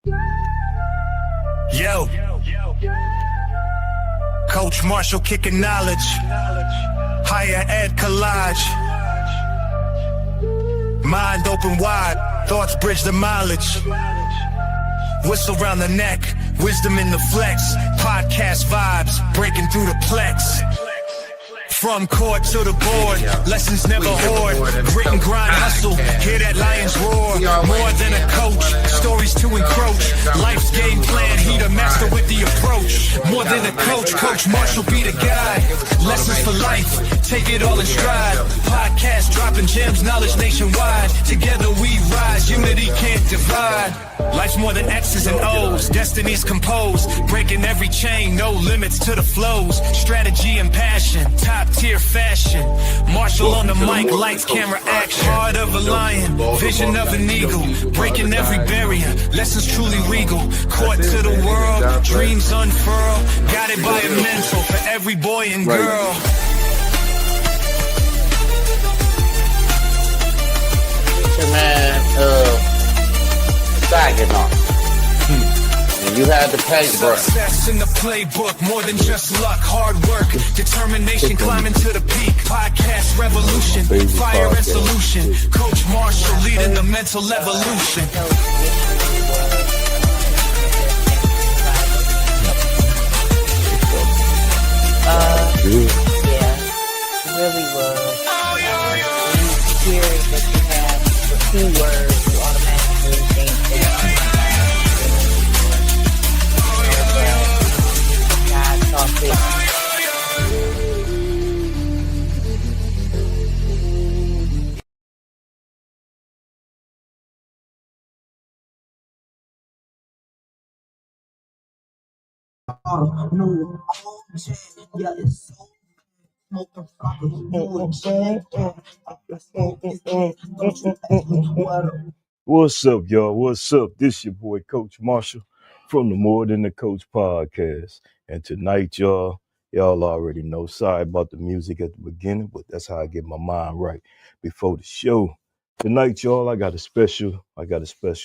Yo, Coach Marshall kicking knowledge, higher ed collage, mind open wide, thoughts bridge the mileage, whistle round the neck, wisdom in the flex, podcast vibes, breaking through the plex. From court to the board, lessons never hoard, grit and grind hustle, hear that lion's roar. More than a coach, stories to encroach, life's game plan, he the master with the approach. More than a coach, Coach Marshall be the guy. Lessons for life, take it all in stride. Podcast dropping gems, knowledge nationwide. Together we rise, unity can't divide. Life's more than X's and O's, destiny's composed, breaking every chain, no limits to the flows. Strategy and passion, top tier fashion. Marshall on the mic, lights, camera, action. Heart of a lion, vision of an eagle, breaking every barrier, lessons truly regal. Court to the world, dreams unfurl, guided by a mentor for every boy and girl. Saginaw. And you had the paintbrush. Success in the playbook, more than just luck, hard work, determination, climbing to the peak. Podcast revolution, fire and solution. Coach Marshall leading the mental evolution. Yeah, it really was. When you hear that you have the keywords, you automatically think that God saw fit. What's up, y'all? What's up? This your boy, Coach Marshall, from the More Than the Coach podcast. And tonight, y'all already know. Sorry about the music at the beginning, but that's how I get my mind right before the show. Tonight, y'all, I got a special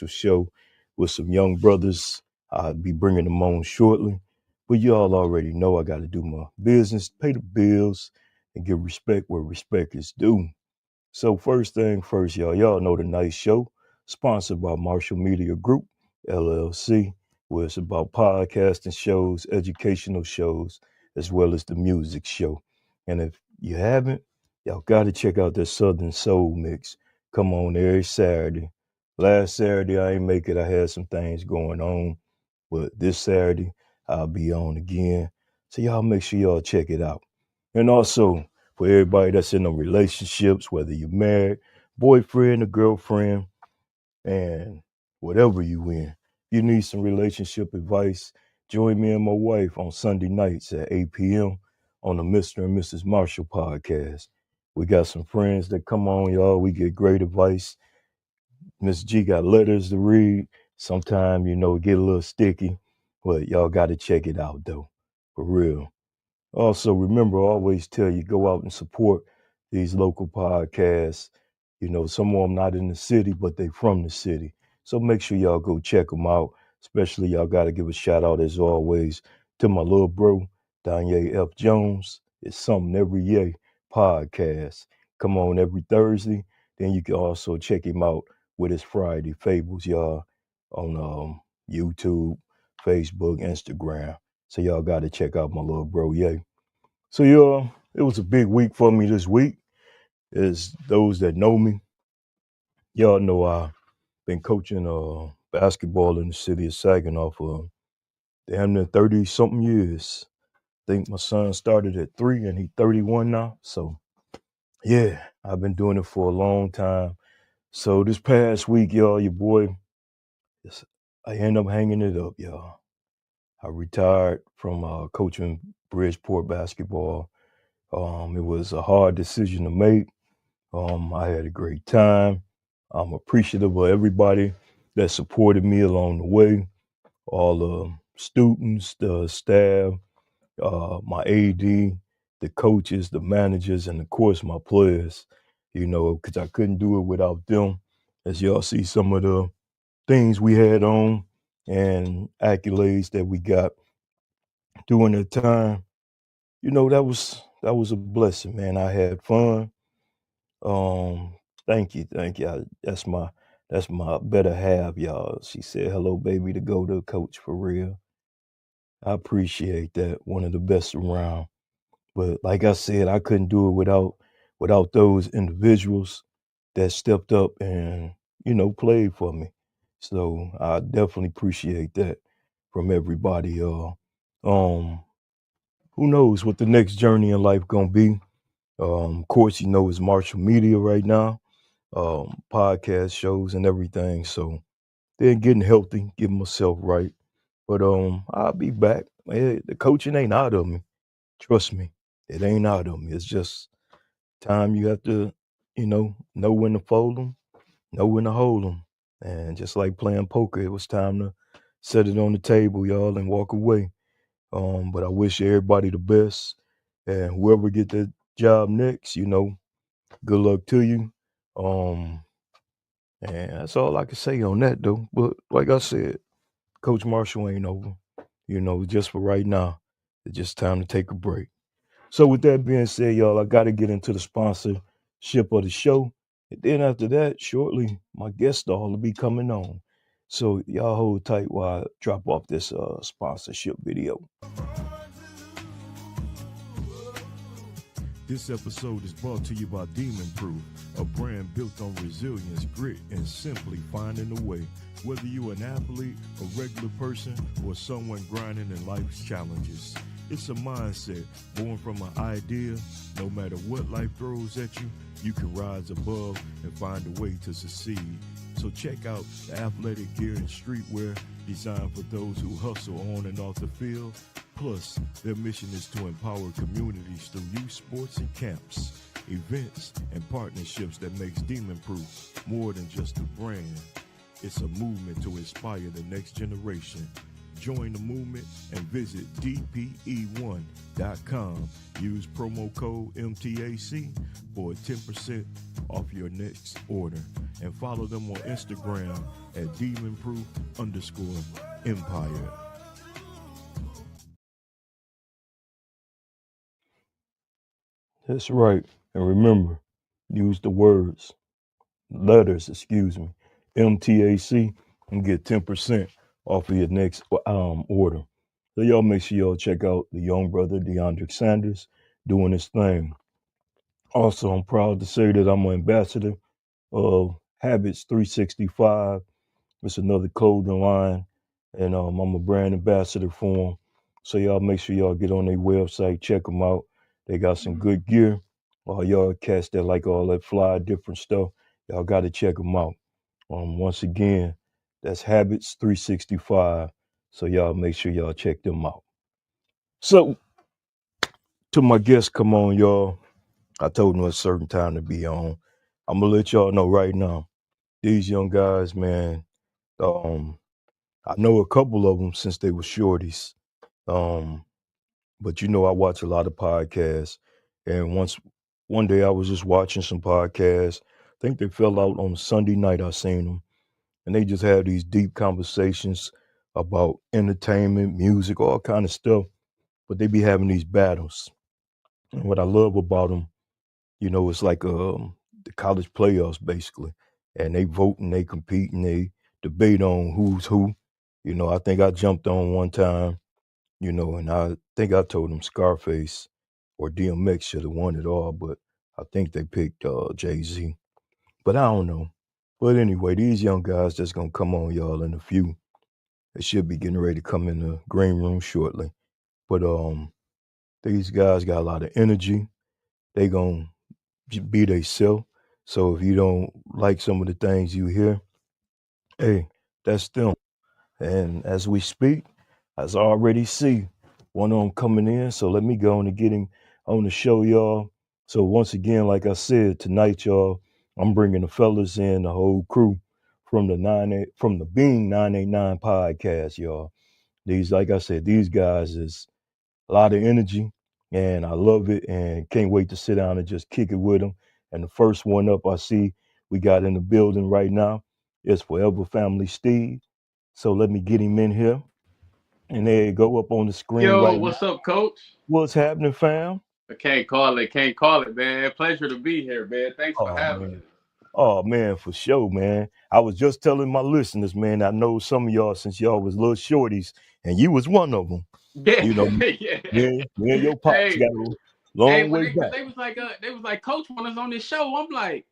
show with some young brothers. I'll be bringing them on shortly. But y'all already know I got to do my business, pay the bills, and give respect where respect is due. So first thing first, y'all know the nice show, sponsored by Marshall Media Group, LLC, where it's about podcasting shows, educational shows, as well as the music show. And if you haven't, y'all got to check out this Southern Soul Mix. Come on every Saturday. Last Saturday, I ain't make it. I had some things going on. But this Saturday, I'll be on again. So y'all make sure y'all check it out. And also, for everybody that's in them relationships, whether you're married, boyfriend or girlfriend, and whatever you in, you need some relationship advice, join me and my wife on Sunday nights at 8 p.m. on the Mr. and Mrs. Marshall podcast. We got some friends that come on, y'all. We get great advice. Miss G got letters to read. Sometimes, it get a little sticky, but y'all got to check it out, though, for real. Also, remember, I always tell you, go out and support these local podcasts. Some of them not in the city, but they from the city. So make sure y'all go check them out. Especially, y'all got to give a shout out, as always, to my little bro, Danye F. Jones. It's Something Every Year podcast. Come on every Thursday. Then you can also check him out with his Friday Fables, y'all, on YouTube, Facebook, Instagram. So y'all got to check out my little bro, yay. So y'all, it was a big week for me this week. As those that know me, y'all know I've been coaching basketball in the city of Saginaw for damn near 30-something years. I think my son started at 3 and he's 31 now. So yeah, I've been doing it for a long time. So this past week, y'all, your boy, I ended up hanging it up, y'all. I retired from coaching Bridgeport basketball. It was a hard decision to make. I had a great time. I'm appreciative of everybody that supported me along the way. All the students, the staff, my AD, the coaches, the managers, and of course my players, because I couldn't do it without them. As y'all see some of the things we had on, and accolades that we got during that time, that was a blessing, man. I had fun. Um, thank you. That's my better half, y'all. She said, "Hello, baby," to go to coach for real. I appreciate that. One of the best around. But like I said, I couldn't do it without those individuals that stepped up and played for me. So I definitely appreciate that from everybody, y'all. Who knows what the next journey in life gonna be? Of course, it's Marshall Media right now, podcast shows and everything. So then getting healthy, getting myself right. But I'll be back. The coaching ain't out of me. Trust me, it ain't out of me. It's just time you have to, know when to fold them, know when to hold them. And just like playing poker, it was time to set it on the table, y'all, and walk away. But I wish everybody the best. And whoever get that job next, good luck to you. Um, and that's all I can say on that, though. But like I said, Coach Marshall ain't over. Just for right now, it's just time to take a break. So with that being said, y'all, I got to get into the sponsorship of the show. And then after that, shortly, my guest star will be coming on. So y'all hold tight while I drop off this sponsorship video. This episode is brought to you by Demon Proof, a brand built on resilience, grit, and simply finding a way. Whether you're an athlete, a regular person, or someone grinding in life's challenges, it's a mindset born from an idea. No matter what life throws at you, you can rise above and find a way to succeed. So check out the athletic gear and streetwear designed for those who hustle on and off the field. Plus, their mission is to empower communities through youth sports and camps, events, and partnerships that makes Demon Proof more than just a brand. It's a movement to inspire the next generation. Join the movement and visit dpe1.com. Use promo code M.T.A.C. for a 10% off your next order. And follow them on Instagram at demonproof_empire. That's right. And remember, use the letters, M.T.A.C. and get 10% off of your next order. So y'all make sure y'all check out the young brother, DeAndre Sanders, doing his thing. Also, I'm proud to say that I'm an ambassador of Habits 365. It's another clothing line, and I'm a brand ambassador for them. So y'all make sure y'all get on their website, check them out. They got some good gear. All y'all cats that like all that fly, different stuff, y'all got to check them out. Once again, that's Habits 365. So y'all make sure y'all check them out. So to my guests, come on, y'all. I told them a certain time to be on. I'm gonna let y'all know right now. These young guys, man. I know a couple of them since they were shorties. Um, but I watch a lot of podcasts. And one day I was just watching some podcasts. I think they fell out on Sunday night. I seen them, and they just have these deep conversations about entertainment, music, all kind of stuff. But they be having these battles. And what I love about them, it's like the college playoffs basically, and they vote and they compete and they debate on who's who. I think I jumped on one time, and I think I told them Scarface or DMX should have won it all, but I think they picked Jay-Z. But I don't know. But anyway, these young guys that's gonna come on, y'all, in a few. They should be getting ready to come in the green room shortly. But these guys got a lot of energy. They gonna be themselves. So if you don't like some of the things you hear, hey, that's them. And as we speak, as I already see one of them coming in. So let me go on and get him on the show, y'all. So once again, like I said, tonight, y'all, I'm bringing the fellas in, the whole crew from the Being 989 podcast, y'all. These, like I said, these guys is a lot of energy, and I love it, and can't wait to sit down and just kick it with them. And the first one up I see we got in the building right now is Forever Family Steve. So let me get him in here. And there you go up on the screen Yo, right now. what's up, coach? What's happening, fam? I can't call it, man. Pleasure to be here, man. Thanks for Oh having man. me. Oh man, for sure, man. I was just telling my listeners, man, I know some of y'all since y'all was little shorties, and you was one of them. Yeah, You know, yeah. me and your pops Hey, got a long way cause back. they was like, coach want us on this show. I'm like,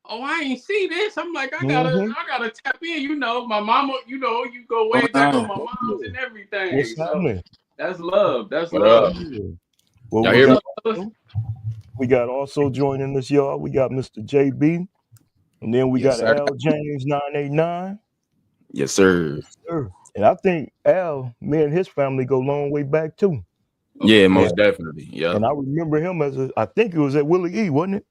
oh, I ain't see this. I'm like, Mm-hmm. I gotta tap in. You know, my mama. You know, you go way Going back on on? my Oh, mom's yeah. and What's everything. So happening? that's love. That's What Oh up? love. yeah. Well, Y'all we hear What's me? got up, fellas? also joining us, y'all. We got Mr. JB, and then we Yes, got sir. Al James 989. Yes, sir. Sure. And I think Al, me and his family go long way back too. Yeah, Okay. And most definitely. Yep. and I remember him I think it was at Willie E, wasn't it?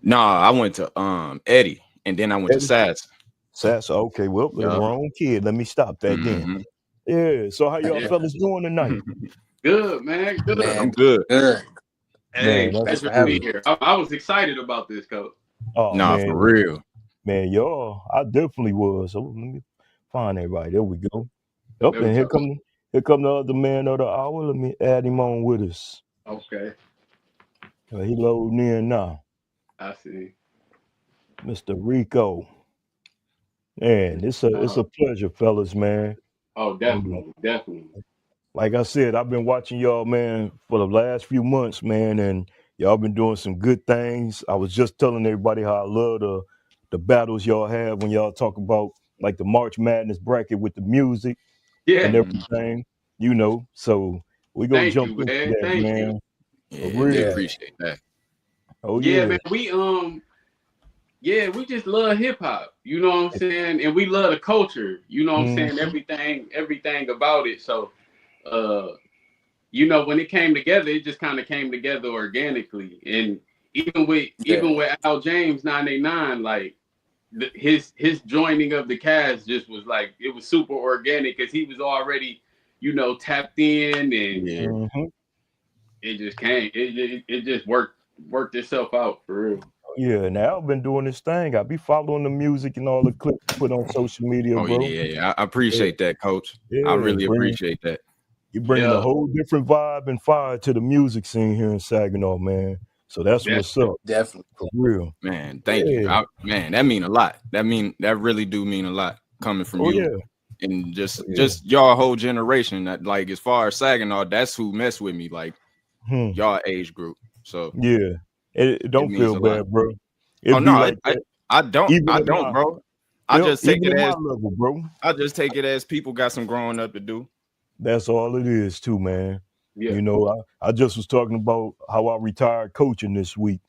Nah, I went to Eddie, and then I went to Eddie? Sass. Sass. Okay, well, the Yep. wrong kid. Let me stop that then. Mm-hmm. Yeah. So how y'all Yeah. fellas doing tonight? Good, man. Good. I'm Man, good. good. Hey, Man, that's Thanks pleasure for to having be me. good. here. I was excited about this, coach. Oh Nah, for man, real. man, y'all, I definitely was. So let me find that right. There we go. Up Let me and talk. here come the other man of the hour. Let me add him on with us. Okay, He loading in now. I see. Mr. Ricco. Man, it's a pleasure, fellas, man. Oh, You know, definitely. like I said, I've been watching y'all, man, for the last few months, man, and y'all been doing some good things. I was just telling everybody how I love the battles y'all have when y'all talk about like the March Madness bracket with the music and Yeah, Mhm. everything, you know. So we gonna thank jump you, into man. that, Thank you. man. For Yeah, we Yeah. real. appreciate that. Oh Yeah, yeah. man. We just love hip hop. You know what I'm saying? And we love the culture. You know what I'm saying? Mm-hmm. Everything about it. So, uh, when it came together, it just kind of came together organically. And Yeah. even with Al James 989, like his joining of the cast just was like it was super organic because he was already tapped in and Yeah. Mm-hmm. it just came. It just worked itself out for real. Yeah, now I've been doing this thing. I be following the music and all the clips you put on social media, Oh bro. yeah. I Yeah, appreciate that, Coach. I yeah. really appreciate that. You bringing a Yeah, whole different vibe and fire to the music scene here in Saginaw, man. So that's what's definitely. up, Definitely. for real. Man, thank you. Yeah. Man, that mean a lot. That really do mean a lot coming from Oh you yeah. and Oh yeah. just y'all whole generation. That like as far as Saginaw, that's who mess with me. Like Hmm. y'all age group. So Yeah. It it don't means feel a lot. bad, bro. Oh It be no, like that even I in don't, my bro. yep, even in my level, bro. I just take it as people got some growing up to do. That's all it is too, man. Yeah. You know, I just was talking about how I retired coaching this week.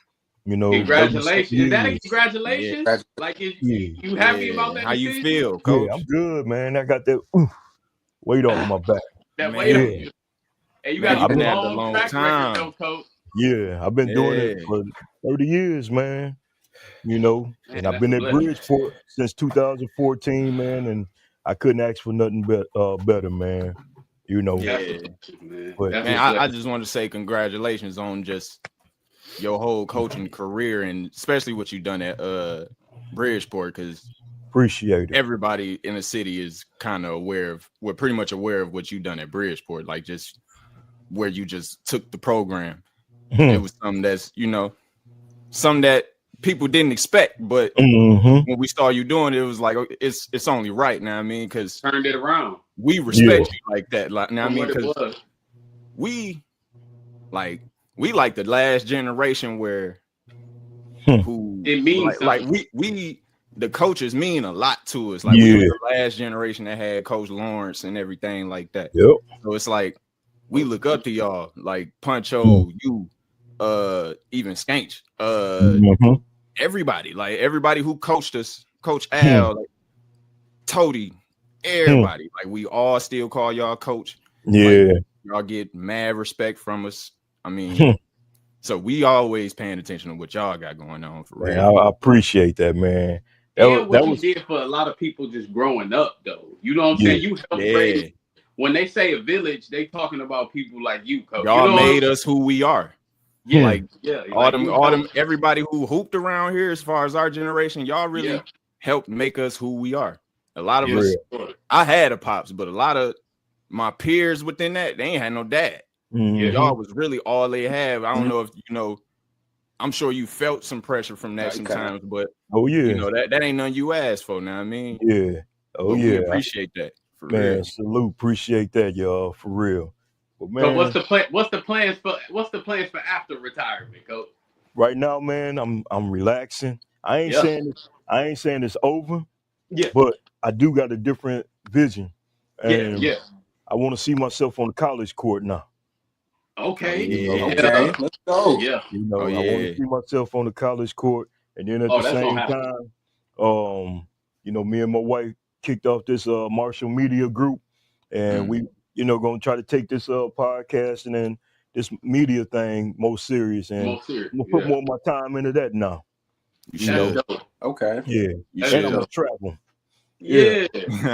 You know, 37 Congratulations. Is that a years. Yeah, congratulations? Congrats. Like, Yeah. you happy about yeah. that How you decision? feel, Yeah, I'm Coach? good, man. I got that weight off my back. That weight on Man, you. And you got man, a you've I've been been at it a long long track record, time. though, coach. Yeah, I've been doing it Yeah, for 30 years, man. You know, Man, and I've that's been a at blessing. Bridgeport since 2014, man, and I couldn't ask for nothing better, man. You know, That's a yeah. blessing, man. but That's Man, a I blessing. just want to say congratulations on just your whole coaching career and especially what you've done at Bridgeport because appreciate it. everybody in the city is kind of we're pretty much aware of what you've done at Bridgeport, like just where you just took the program. It was something that's, something that people didn't expect, but Mm-hmm. when we saw you doing it, it was like it's only right now. I mean, because Turned it around we Yeah. respect you like that. Like now, I from mean, what it because was. we like the last generation where Hmm. who It means like something. we the coaches mean a lot to us. Like we was Yeah. the last generation that had Coach Lawrence and everything like that. Yep. So it's like we look up to y'all, like Hmm. Puncho, you, even Skanch, Mm-hmm. everybody who coached us, Coach Hmm. Al, like Toady, Hmm. everybody. Like we all still call y'all coach. Like Yeah. y'all get mad respect from us. I mean, Hmm. so we always paying attention to what y'all got going on for Man, real. I appreciate that, man. And That what you was did for a lot of people just growing up, though. You know what I'm yeah. saying? You helped raise. Yeah. When they say a village, they talking about people like you, coach. You Y'all know what I'm made saying? us who we are. Yeah, Hmm. Like yeah. Like you all them helped. everybody who hooped around here as far as our generation, y'all Yeah, really helped make us who we are. A lot of Yeah. us, I had a pops, but a lot of my peers within that, they ain't had no dad. Mhm. Y'all was really all they have. I don't know if you know. I'm sure you felt some pressure from that sometimes, but Oh yeah, you know that ain't nothing you asked for. Now I mean, yeah. Oh but we yeah, appreciate that for man. real. Salute, appreciate that, y'all, for real. But So man, what's the plan? What's the plans for after retirement, Coach? right now, man, I'm relaxing. I ain't Yeah. saying it's over, Yeah. but I do got a different vision, Yeah. and Yeah. I want to see myself on the college court now. Okay. Yeah. Okay, let's go. Yeah. You know, Oh I want to yeah. see myself on the college court, and then at Oh, the that's gonna same happen. time, you know, me and my wife kicked off this Marshall Media Group, and we, you know, gonna try to take this podcast and then this media thing more serious, and Most serious. I'm gonna put Yeah. more of my time into that now. You You That's know, should. dope. Okay. yeah, You That's and I'm should. gonna travel. Yeah.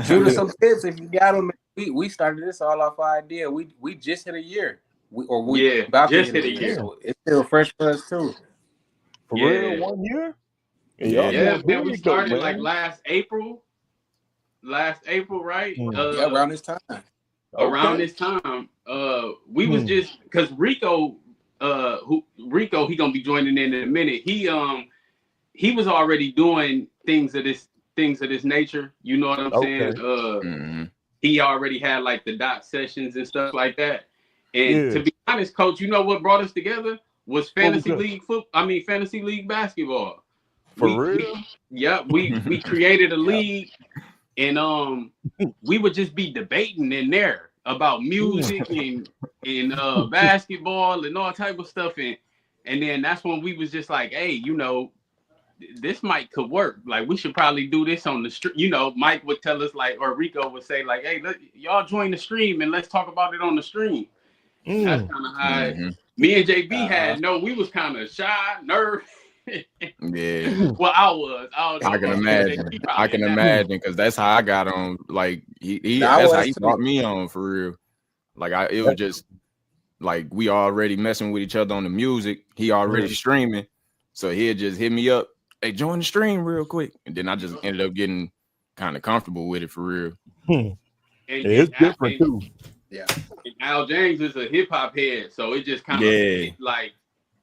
Shoot us Yeah. some tips if you got them. We started this all off our idea. We just hit a year. We Yeah. about to Just hit hit a year. So it's still fresh for us too. For real, Yeah. 1 year? And Yeah. y'all Yeah, doing man. We big though, started like man. last April, right? Yeah, around this time. Around Okay. this time, we was Hmm. just because Ricco, he gonna be joining in a minute. He was already doing things of this nature. You know what I'm Okay. saying? He already had like the dot sessions and stuff like that. And Yeah. to be honest, Coach, you know what brought us together was What was fantasy league basketball. For real? We created a league, and we would just be debating in there about music and basketball and all type of stuff, and then that's when we was just like, hey, you know, this could work. Like, we should probably do this on the stream. You know, Mike would tell us, like, or Ricco would say, like, hey, y'all join the stream and let's talk about it on the stream. That's kind of how me and JB we was kind of shy, nervous. Yeah. Well, I was. I can imagine. I can imagine because that's how I got on. Like That's how he brought me on for real. Like it was just like we already messing with each other on the music. He already streaming, so he'd just hit me up. Hey, join the stream real quick, and then I just ended up getting kind of comfortable with it for real. It's different too. Yeah. And Al James is a hip hop head, so it just kind of like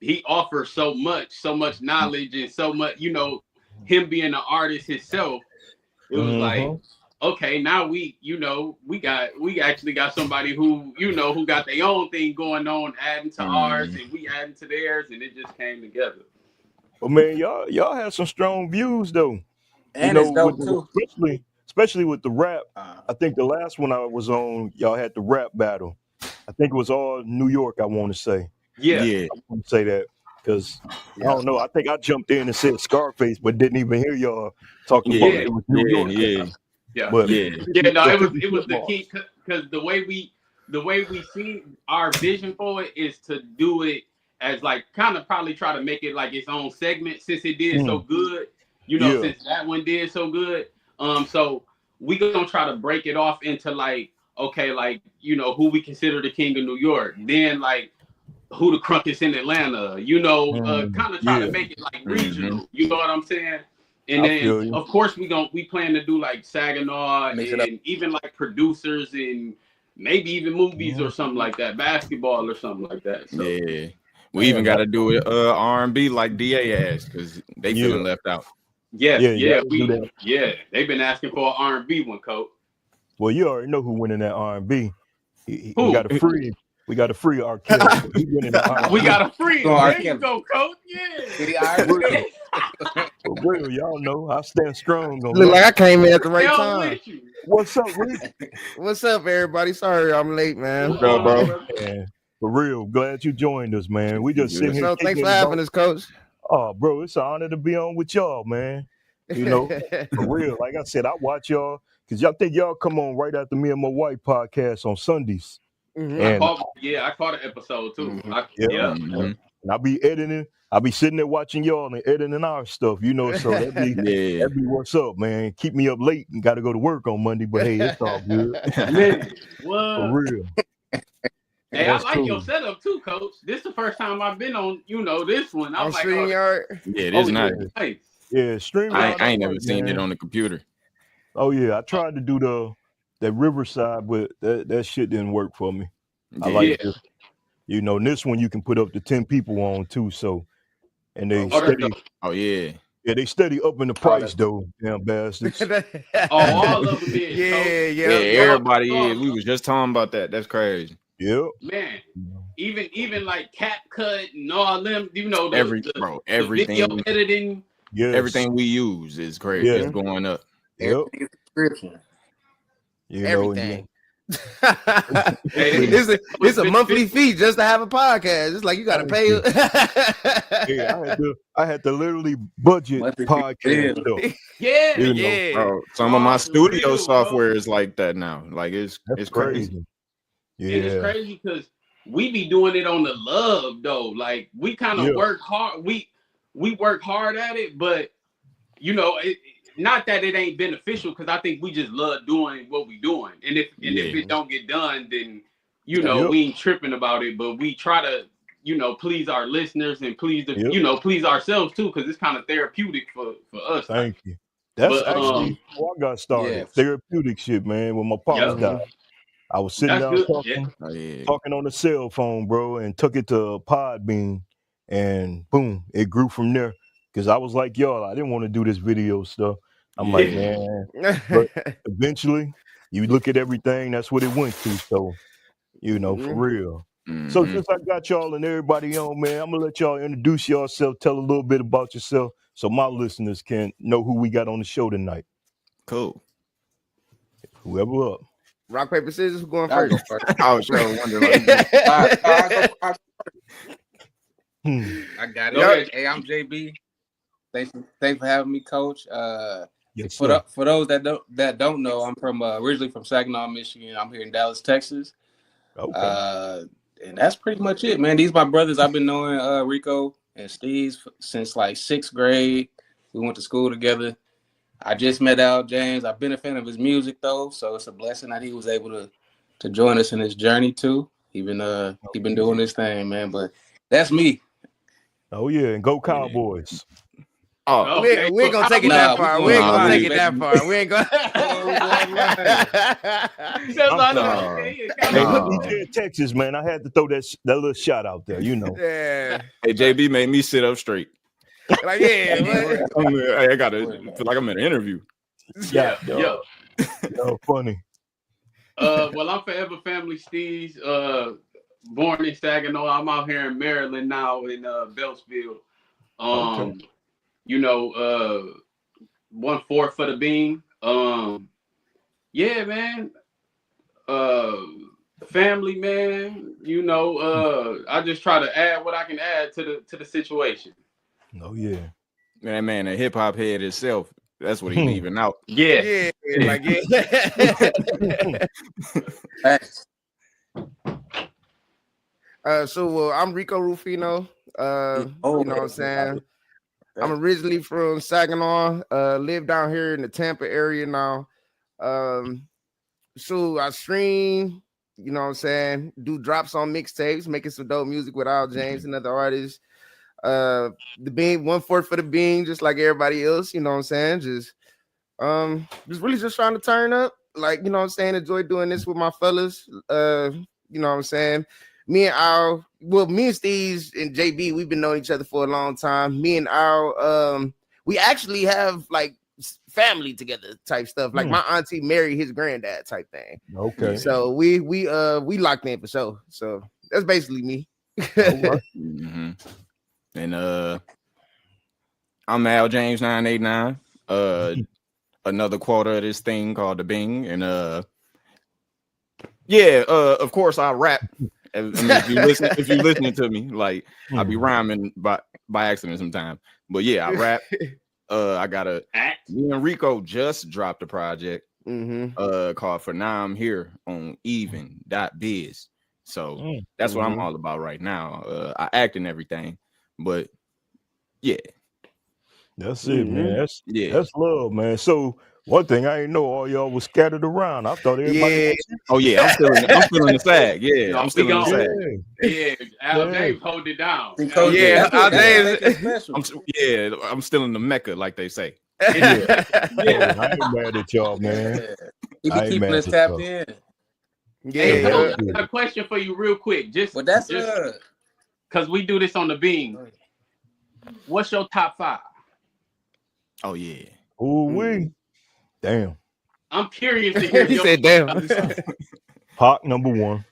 he offers so much knowledge and so much, you know, him being an artist himself. It was like, okay, now we actually got somebody who, you know, who got their own thing going on, adding to ours, and we adding to theirs, and it just came together. But man, y'all have some strong views though. And it's dope too. Especially with the rap. I think the last one I was on, y'all had the rap battle. I think it was all New York, I want to say. Yeah. I want to say that because I don't know. I think I jumped in and said Scarface, but didn't even hear y'all talking about it was New York. But it was the key, because the way we see our vision for it is to do it as like kind of probably try to make it like its own segment, since it did so good, you know, since that one did so good. So we gonna try to break it off into like, okay, like, you know, who we consider the king of New York, then like who the crunk is in Atlanta, you know, kind of try to make it like regional, you know what I'm saying? And then of course we plan to do like Saginaw and even like producers and maybe even movies or something like that, basketball or something like that. So. Yeah, we even got to do it R&B like DA asked because they feeling left out. They've been asking for an R&B one, Coach. Well, you already know who went in that R&B. We got a free R. Kelly. He went in the R&B. We got a free. There you go, Coach. Yeah. For real, y'all know I stand strong on Look like I came in at the right time. What's up, Rick? What's up, everybody? Sorry I'm late, man. What's up, bro? Man, for real, glad you joined us, man. We just sitting here. So thanks for having us, Coach. Oh, bro, it's an honor to be on with y'all, man. You know, for real. Like I said, I watch y'all because y'all think y'all come on right after me and my wife podcast on Sundays. I caught an episode too. And I'll be editing. I'll be sitting there watching y'all and editing our stuff, you know. So that'd be what's up, man. Keep me up late and got to go to work on Monday, but hey, it's all good. For real. Hey, I like your setup too, Coach. This is the first time I've been on, you know, this one. I'm like, StreamYard. Yeah, it is nice. Nice. Yeah, StreamYard. I ain't never seen it on the computer. Oh yeah, I tried to do that Riverside, but that shit didn't work for me. I Yeah. like this. You know, this one you can put up to 10 people on too. So, and they Oh, that's steady, dope. Oh yeah. yeah, they steady upping the Oh, price though. Damn bastards. Oh, all of them is, coach. Yeah, Yeah, yeah, yeah. everybody is. We was just talking about that. That's crazy. Yep. Man, even like Cap Cut and all them, you know, the video Everything editing. Yes. everything we use is crazy. Yeah. It's going up. Yep. everything is subscription. You know, and Everything. Hey, It's a monthly fee just to have a podcast. It's like you got to pay. yeah, I had to literally budget Monthly podcast fee. stuff. yeah, You know, Yeah. Bro, some of my for studio real, software is like that now. Like it's that's crazy. and Yeah. it's crazy because we be doing it on the love though. Like we kind of Yeah. work hard. We work hard at it, but you know, not that it ain't beneficial because I think we just love doing what we doing. And if it don't get done, then you know Yep. we ain't tripping about it. But we try to, you know, please our listeners and please the, Yep. you know, please ourselves too, because it's kind of therapeutic for us. Thank you. That's But, actually how I got started. Yeah. Therapeutic shit, man. When my pops Yep. died, I was sitting That's down good. talking, Oh yeah. talking on the cell phone, bro, and took it to Podbean, and boom, it grew from there. Because I was like, y'all, I didn't want to do this video stuff. I'm like, Yeah. man, but eventually, you look at everything, that's what it went to. So, you know, for real. So Mhm. since I got y'all and everybody on, man, I'm gonna let y'all introduce yourself, tell a little bit about yourself, so my listeners can know who we got on the show tonight. Cool. Whoever up. Rock, paper, scissors. Who's going I'll go first? first. I was sure wondering. Like, I Hmm. got it. Yep. Hey, I'm JB. Thanks for having me, Coach. Yes, For sir. those that don't know, I'm from originally from Saginaw, Michigan. I'm here in Dallas, Texas. Okay. And that's pretty much it, man. These my brothers. I've been knowing Ricco and Steve since like 6th grade. We went to school together. I just met Al James. I've been a fan of his music though, so it's a blessing that he was able to join us in his journey too. He been doing this thing, man. But that's me. Oh yeah, and go Cowboys. oh, We ain't gonna take it that far. We ain't gonna take it that far. We ain't gonna. He said Texas, man. I had to throw that little shot out there, you know. Yeah. hey, JB made me sit up straight. Like yeah. I gotta feel like I'm in an interview. Yeah. Yo, funny. Well, I'm Forever Family Steve's. Born in Saginaw. I'm out here in Maryland now in Beltsville. Okay. You know, 1/4 for the bean. Yeah, man. Family, man. You know, I just try to add what I can add to the situation. Oh yeah. Man, a hip hop head itself. That's what he leaving out. Yeah. Yeah. Like yeah. Thanks. So I'm Ricco Rufino. You know what I'm saying? I'm originally from Saginaw. Live down here in the Tampa area now. So I stream, you know what I'm saying? Do drops on mixtapes, making some dope music with Al James and other artists. The bean, 1/4 for the bean, just like everybody else, you know what I'm saying? Just really just trying to turn up. Like, you know what I'm saying? Enjoy doing this with my fellas. You know what I'm saying? Me and Al, me and Steve and JB, we've been knowing each other for a long time. Me and Al, we actually have like family together type stuff. Like my auntie married his granddad type thing. Okay. So we locked in for sure. So that's basically me. Mm-hmm. And I'm Al James 989. Another quarter of this thing called the Bing. And of course I rap. I mean, if you listening to me, like I be rhyming by accident sometimes. But yeah, I rap. I got me and Ricco just dropped a project called For Now I'm Here on even.biz. So that's what I'm all about right now. I act and everything, but yeah. That's it, man. That's love, man. So one thing I ain't know, all y'all was scattered around. I thought everybody was... Oh yeah, I'm still in the sag. Yeah, I'm still in the sag. Yeah, Al James hold it down. Yeah, Al James. I'm still in the Mecca, like they say. Yeah, I ain't mad at y'all, man. He be I ain't keeping mad us at tapped y'all. in. Hey, Yeah, Coach, I got a question for you real quick. Just because we do this on the Bean. What's your top 5? Oh yeah. Ooh wee. Damn. I'm curious to hear he your said, "Damn." Pac number 1.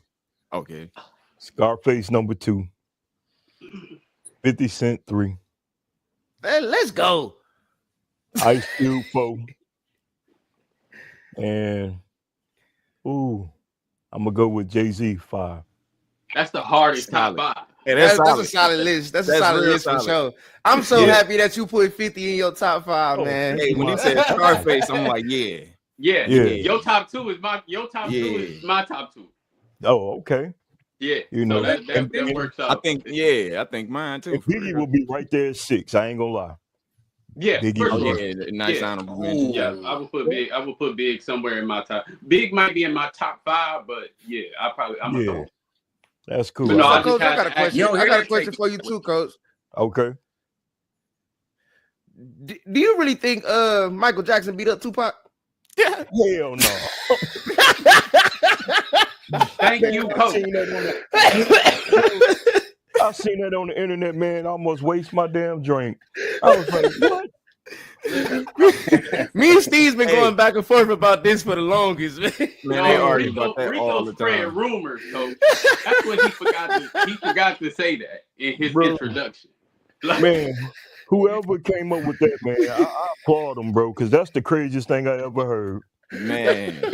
Okay. Scarface number 2. 50 Cent 3. Man, let's go. Ice Cube 4. And I'm gonna go with Jay-Z 5. That's the hardest Solid. top 5. Hey, That's a solid list. That's a solid real list for solid. sure. I'm so happy that you put 50 in your top 5, man. Hey, when he said Scarface, I'm like, yeah. Your top 2 is my top 2. Oh, okay. Yeah. You so know, that works out. I think mine too. And Biggie will be right there at 6. I ain't gonna lie. Yeah, Biggie, for sure. Nice honorable mention. Yeah, I would put Big somewhere in my top. Big might be in my top 5, but yeah, I'm gonna throw. That's cool. But no, Coach, I got a question. I got a question for you too, Coach. Okay. Do you really think Michael Jackson beat up Tupac? Yeah. Hell no. Thank you, Coach. I seen that on the internet, man. I almost waste my damn drink. I was like, what? Me and Steve's been going back and forth about this for the longest. Man, they argue about that all Ricco the spread time. rumors, Coach. That's what he forgot to say that in his introduction. Man, whoever came up with that, man, I applaud them, bro, because that's the craziest thing I ever heard. Man,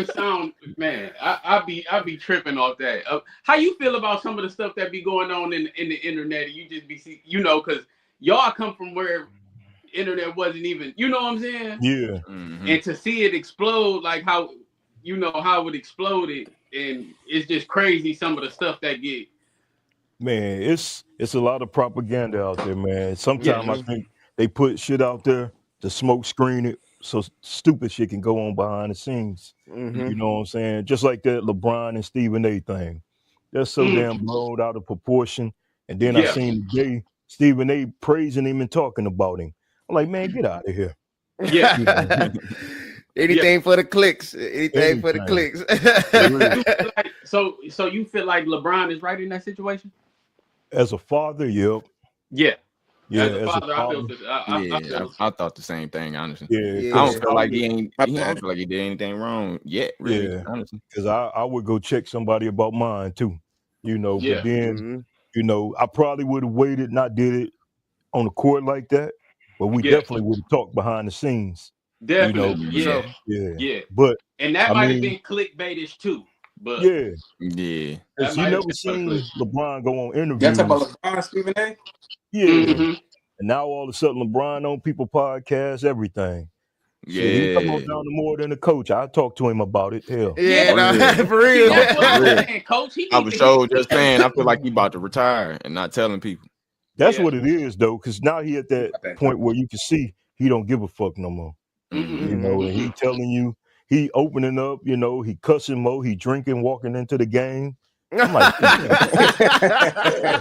I be tripping off that. How you feel about some of the stuff that be going on in the internet? And you just be because y'all come from where internet wasn't even, you know what I'm saying? Yeah. Mm-hmm. And to see it explode, like how it exploded, and it's just crazy some of the stuff that get. Man, it's a lot of propaganda out there, man. Sometimes I think they put shit out there to smoke screen it so stupid shit can go on behind the scenes. You know what I'm saying? Just like that LeBron and Stephen A thing. That's so damn blown out of proportion. And then I seen today Stephen A praising him and talking about him. I'm like, man, get out of here. Yeah. You know? Anything for the clicks. Anything for the clicks. So you feel like LeBron is right in that situation? As a father, yep. Yeah. Yeah, as a father, I thought the same thing, honestly. Yeah, I don't feel like he don't feel like he did anything wrong yet, really, honestly. Because I would go check somebody about mine too, but then, I probably would have waited, not did it on the court like that, but we definitely would have talked behind the scenes. Definitely, yeah. But and that might have been clickbaitish too. But yeah. That You never seen LeBron go on interviews. Y'all talking about LeBron, Stephen A? Yeah. And now all of a sudden LeBron on people podcasts, everything. Yeah. Shit, he come on down to More Than a Coach. I talked to him about it. Hell. For real. Coach, I was just saying, I feel like he about to retire and not telling people. That's what it is, though, because now he at that point where you can see he don't give a fuck no more. And he telling you, he opening up, he cussing more, he drinking, walking into the game. I'm like,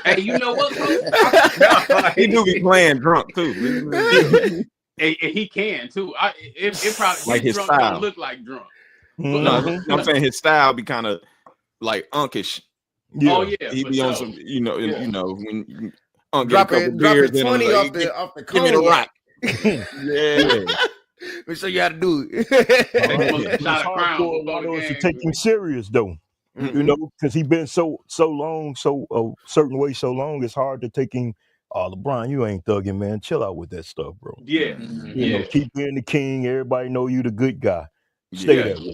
hey, you know what, Coach? He do be playing drunk too. And he can too. It probably like his drunk style don't look like drunk. No, I'm saying his style be kind of like unkish. Yeah. Oh yeah, he be on some, when dropping 20 off the give me the rock. Make sure you how to do it. It's hard for a lot of us to take him serious though. Because he been so long, a certain way so long, it's hard to take him. Oh, LeBron, you ain't thugging, man. Chill out with that stuff, bro. Yeah. Keep being the king. Everybody know you the good guy. Stay that way.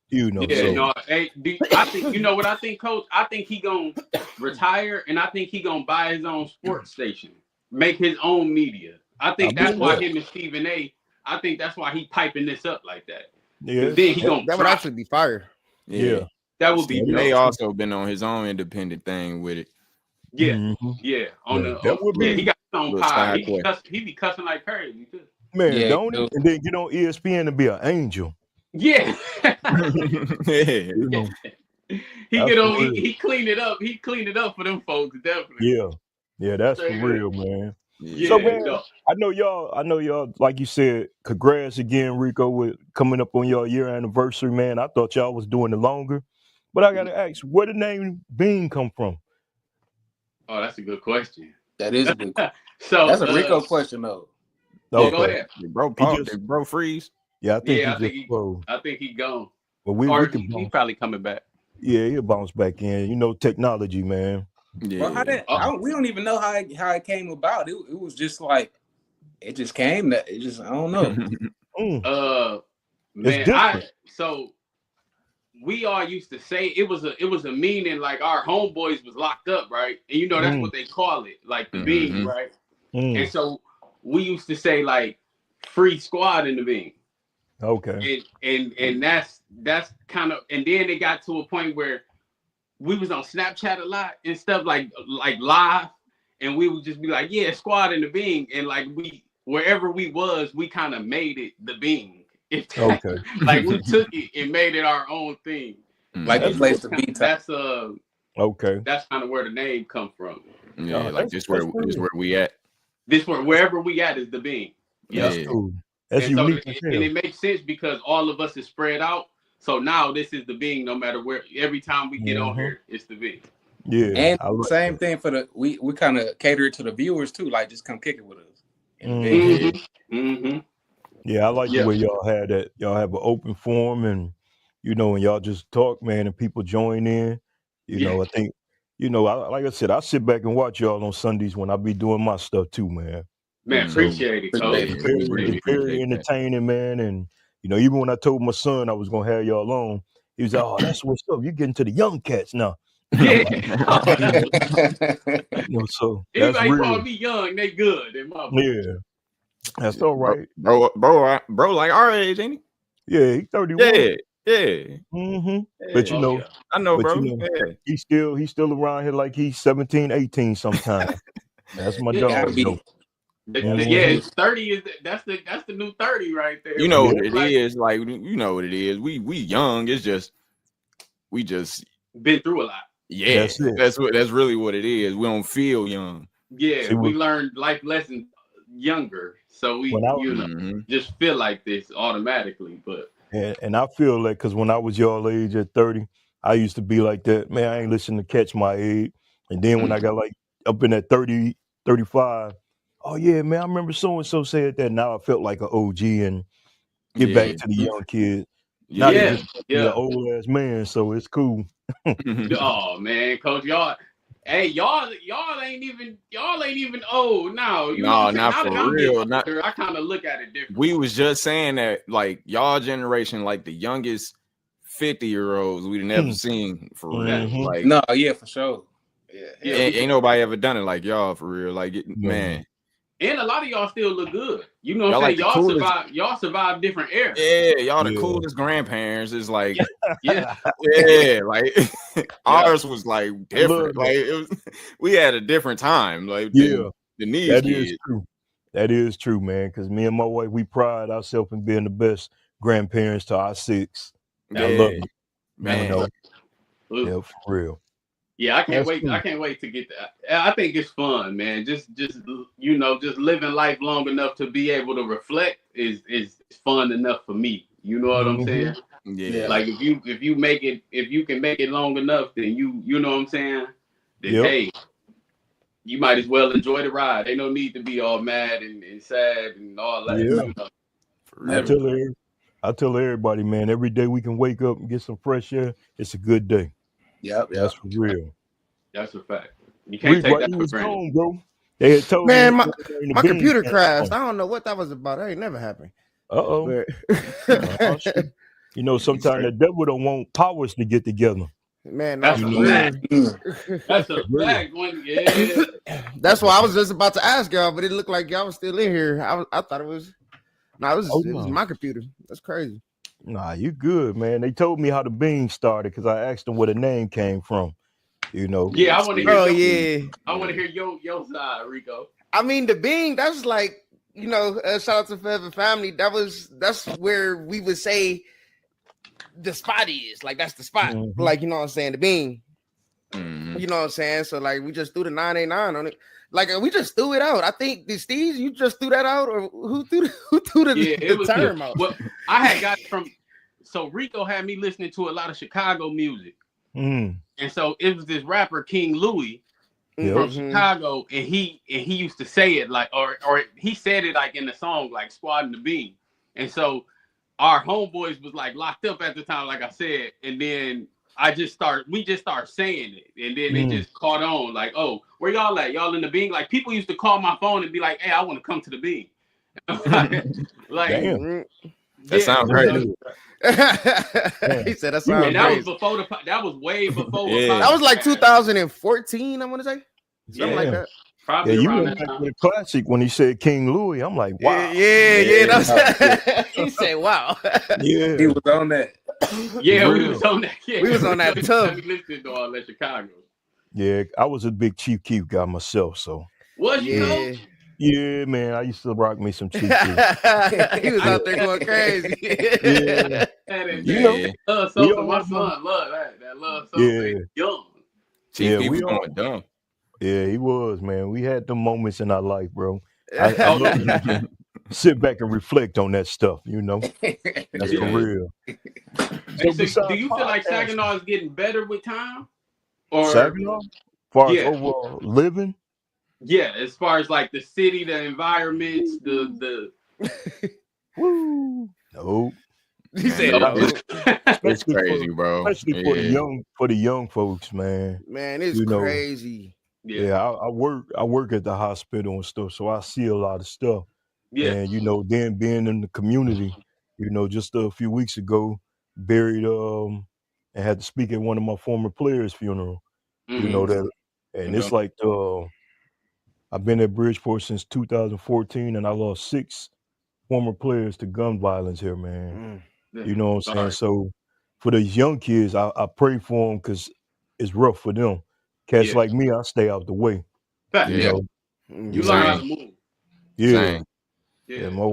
Hey, I think what I think, Coach. I think he gonna retire, and I think he gonna buy his own sports station, make his own media. I think that's why him and Stephen A. I think that's why he piping this up like that. Yeah, then he gonna that would actually be fire. Yeah. That would be. They also been on his own independent thing with it. Yeah, that would be. He got his own pie. He be cussing like crazy too. Man, don't it? And then get on ESPN and be an angel. Yeah. He get on. He cleaned it up. He cleaned it up for them folks. Definitely. Yeah, that's for real, man. Yeah, So man, no. I know y'all, like you said, congrats again, Rico, with coming up on your year anniversary, man. I thought y'all was doing it longer. But I gotta ask, where the name Bean come from? Oh, that's a good question. That is a good. So, That's a Rico question though. yeah, go Okay. ahead. Did bro He pop? just Did bro freeze? I think Yeah, he just froze. I think he gone, But we or can he bounce. probably coming back. Yeah, he'll bounce back in. You know, technology, man. Bro, Yeah. we don't even know how it came about. It was just like it just came that it just I don't know. It's Man, different. so we all used to say it was a meaning like our homeboys was locked up, right? And you know that's what they call it, like the bean, right? And so we used to say like free squad in the bean. Okay. And that's kind of, and then it got to a point where we was on Snapchat a lot and stuff like live, and we would just be like, yeah, squad in the bean, and like wherever we was, we kind of made it the bean. Okay. Like we took it and made it our own thing. Like the place to be. That's Okay. that's kind of where the name come from. Yeah, like this where we at. This wherever we at is the bean. That's cool. That's and unique. So and it makes sense because all of us is spread out. So now this is the bean. No matter where, every time we get on here, it's the bean. Yeah, and same thing for the we kind of cater it to the viewers too. Like just come kick it with us. Yeah, I like the way y'all had that. Y'all have an open forum, and you know, and y'all just talk, man, and people join in. You know, I think, you know, like I said, I sit back and watch y'all on Sundays when I be doing my stuff too, man. Man, appreciate it, Coach. It's very entertaining, man. And you know, even when I told my son I was gonna have y'all on, he was like, "Oh, that's what's up. You're getting to the young cats now." Yeah. You know, so that's anybody real. call me young, they good. Yeah, that's all right. Bro, like our age, ain't he? Yeah, he's 31. Yeah. But you know, I know, but bro. You know, he's still around here like he's 17, 18 sometimes. That's my dog. Yeah, it's 30 that's the new 30 right there. You know what it is, like you know what it is. We young. It's just we just been through a lot. Yeah, that's really what it is. We don't feel young. Yeah, we learned life lessons younger, so we just feel like this automatically. But and I feel like because when I was y'all age at 30, I used to be like that. Man, I ain't listening to Catch My Age. And then when I got like up in that 30, 35, oh yeah, man, I remember so and so said that. Now I felt like an OG and get back to the young kids. Now they just an old ass man, so it's cool. Oh man, Coach, y'all ain't even old now. You know not for real. Older, I kind of look at it different. We was just saying that like y'all generation, like the youngest 50-year-olds we've never seen for real. Like no, yeah, for sure. Yeah. Ain't nobody ever done it like y'all for real. Like man. And a lot of y'all still look good. You know what I'm saying? Y'all survived different eras. Yeah, y'all the coolest grandparents. Is like like ours was like different. Like it was, we had a different time. Like the these that kids. Is true. That is true, man. Because me and my wife, we pride ourselves in being the best grandparents to our six. I love it, man. You know, for real. Yeah, I can't wait. Cool. I can't wait to get that. I think it's fun, man. Just you know, just living life long enough to be able to reflect is fun enough for me. You know what I'm saying? Yeah. Like if you can make it long enough, then you know what I'm saying? Then hey, you might as well enjoy the ride. Ain't no need to be all mad and sad and all that. You know? I tell everybody, man, every day we can wake up and get some fresh air, it's a good day. Yep. That's for real. That's a fact. You can't take that for granted. Gone, bro. They had told me my computer crashed. I don't know what that was about. That ain't never happened. You know, sometimes the devil don't want powers to get together. Man, that's a fact. That's a fact. That's why I was just about to ask y'all, but it looked like y'all was still in here. I thought it was. No, it was my computer. That's crazy. Nah, you good, man. They told me how the bean started because I asked them where the name came from. You know. Yeah, I want to hear. I want to hear your side, Rico. I mean, the bean. That was like, you know, shout out to Forever Family. That's where we would say the spot is. Like that's the spot. Like, you know what I'm saying? The bean. You know what I'm saying? So like we just threw the 989 on it. Like we just threw it out. I think the Steve, you just threw that out, or who threw the term out? Well, I had got it from. So Ricco had me listening to a lot of Chicago music, and so it was this rapper King Louis from Chicago, and he used to say it like, or he said it like in the song like "Squad and the Bean," and so our homeboys was like locked up at the time, like I said, and then we just started saying it, and then it just caught on. Like, oh, where y'all at? Y'all in the Bean? Like people used to call my phone and be like, hey, I want to come to the Bean. Like, damn. That sounds crazy. He said that sounds and that crazy. was before that was way before. That was like 2014, I want to say. Something like that. Probably you around went that back time. to the classic when he said King Louis. I'm like, wow. Yeah. That was, he said, wow. Yeah. He was on that. Yeah, we was on that. Yeah. We was on that tub. We listened to all that Chicago. Yeah, I was a big Chief Keef guy myself, so. Was you know? Yeah, man, I used to rock me some Chief Keef. He was out there going crazy. Yeah. You know, love Sosa, my son love that love Sosa. Young. Chief Keef was going dumb. Yeah, he was, man. We had them moments in our life, bro. I love to sit back and reflect on that stuff, you know. That's for real. So do you feel like Saginaw is getting better with time? Or Saginaw? As far as overall living? Yeah, as far as like the city, the environments, the Woo. No. He said no. It's crazy, bro. Especially for the young folks, man. Man, it's crazy. Yeah, I work at the hospital and stuff, so I see a lot of stuff. Yeah. And you know, then being in the community, you know, just a few weeks ago, buried and had to speak at one of my former players' funeral. You know that, and it's like I've been at Bridgeport since 2014, and I lost 6 former players to gun violence here, man. You know what I'm saying? So for these young kids, I pray for them because it's rough for them. Cats like me, I stay out the way. You know? You learn how to move. Yeah. Yeah, my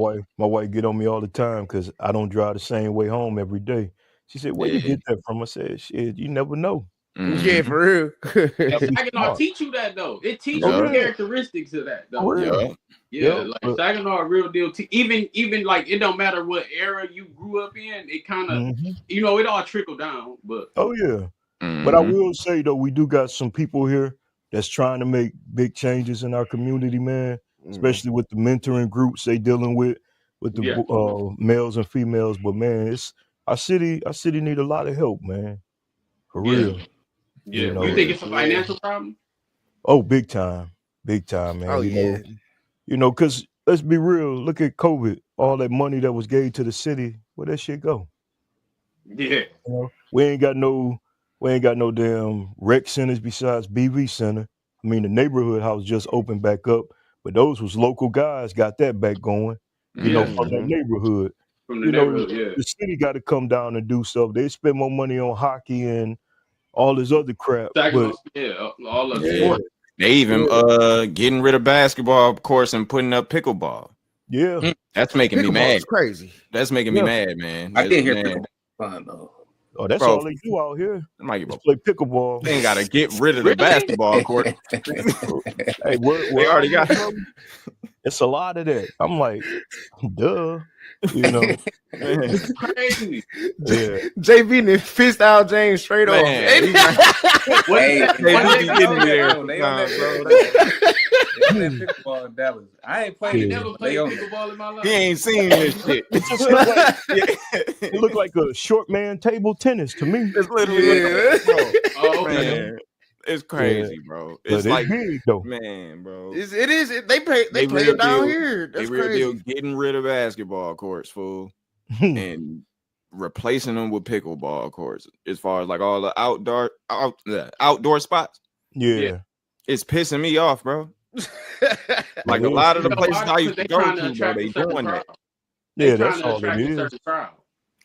wife get on me all the time because I don't drive the same way home every day. She said, "Where you get that from?" I said, "Shit, you never know." Yeah, for real. Saginaw teach you that though. It teaches you characteristics of that though. Yeah, like Saginaw, a real deal. Even like it don't matter what era you grew up in. It kind of, you know, it all trickle down. But but I will say though, we do got some people here that's trying to make big changes in our community, man. Especially with the mentoring groups they dealing with the males and females. But man, it's our city need a lot of help, man. For real. Yeah. You think it's a financial problem? Oh, big time, man. Oh, you know, because let's be real. Look at COVID. All that money that was gave to the city, where that shit go? Yeah. You know, we ain't got no damn rec centers besides BV Center. I mean, the neighborhood house just opened back up, but those was local guys got that back going. You know, from that neighborhood. From the neighborhood, the city got to come down and do stuff. They spend more money on hockey and all this other crap. But, all of sport. They even getting rid of basketball course and putting up pickleball. Yeah, that's making me mad. Crazy. That's making me mad, man. I didn't hear pickleball fun though. Oh, that's all they do out here. Play pickleball. They ain't gotta get rid of the basketball court. Hey, they already got something. It's a lot of that. I'm like, duh. You know, it's crazy. Yeah. JB then fist out James straight off. They on that pickleball in Dallas. I ain't played. Never played pickleball in my life. He ain't seen this shit. It looked like a short man table tennis to me. It's literally man. It's crazy, bro. It's like big though, man, bro. It is. They play it down here. That's crazy. Getting rid of basketball courts, fool, and replacing them with pickleball courts. As far as like all the outdoor spots, it's pissing me off, bro. Like a lot of the places I used to go to, bro, they doing that. Yeah, that's all it is.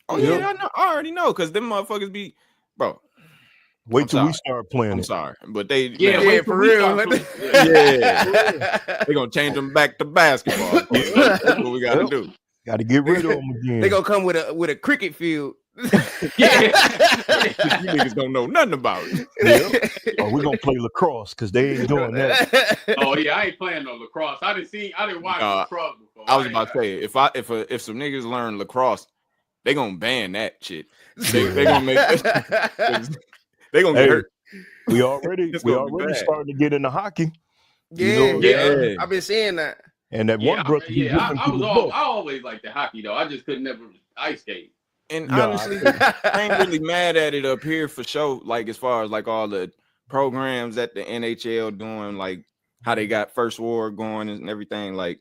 Oh yeah, I already know because them motherfuckers be, bro. Wait till we start playing. I'm sorry, but they wait for real. They're gonna change them back to basketball. That's what we gotta do. Got to get rid of them again. They gonna come with a cricket field. Yeah. You niggas don't know nothing about it. Yeah. Oh, we're gonna play lacrosse because they ain't doing that. Oh yeah, I ain't playing no lacrosse. I didn't watch lacrosse before. I was about to say if some niggas learn lacrosse, they gonna ban that shit. They gonna make they gonna get hurt. We already starting to get into hockey. Yeah. I've been seeing that. And that one brother, I always liked the hockey though. I just could never ice skate. And honestly, I ain't really mad at it up here for sure. Like as far as like all the programs that the NHL doing, like how they got First War going and everything, like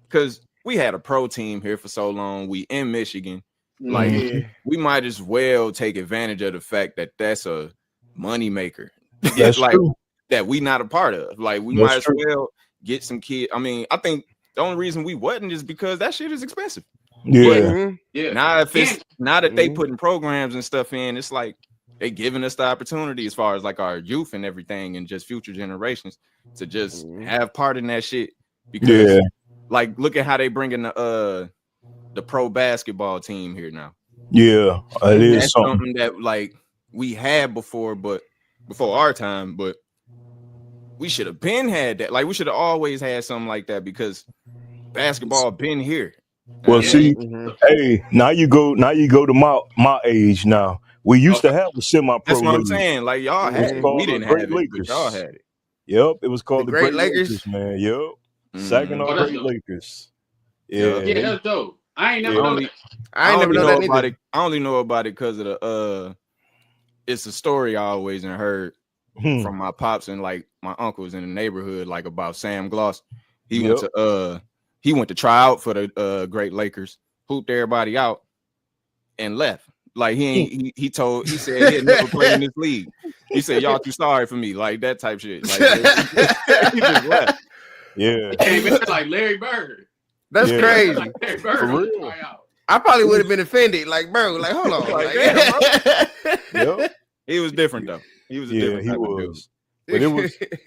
because we had a pro team here for so long. We in Michigan, like we might as well take advantage of the fact that that's a money maker. That's like true. that we not a part of. Like we might as well get some kids. I mean, I think the only reason we wasn't is because that shit is expensive. Yeah. Now that they putting programs and stuff in, it's like they giving us the opportunity as far as like our youth and everything and just future generations to just have part in that shit. Because like look at how they bringing the pro basketball team here now. Yeah, it is something that like we had before our time, but we should have been had that. Like we should have always had something like that because basketball been here. Well, see, hey, now you go to my age now. We used to have a semi-pro. That's what I'm league. saying. Like y'all had it. We didn't have it, but y'all had it. Yep, it was called the Great Lakers, man. Yep, Saginaw Great Lakers. Yeah, that's dope. I ain't never know that. I ain't never know that either. I only know about it because of the it's a story I always heard from my pops and like my uncles in the neighborhood, like about Sam Gloss. He went to try out for the Great Lakers, hooped everybody out, and left. Like he said he'd never play in this league. He said y'all too sorry for me, like that type shit. Like he just left. Yeah, came in like Larry Bird. That's crazy. Like Larry Bird for real. I probably would have been offended. Like, bro, like hold on. Like, yep. He was different though. He was a different type of dude. But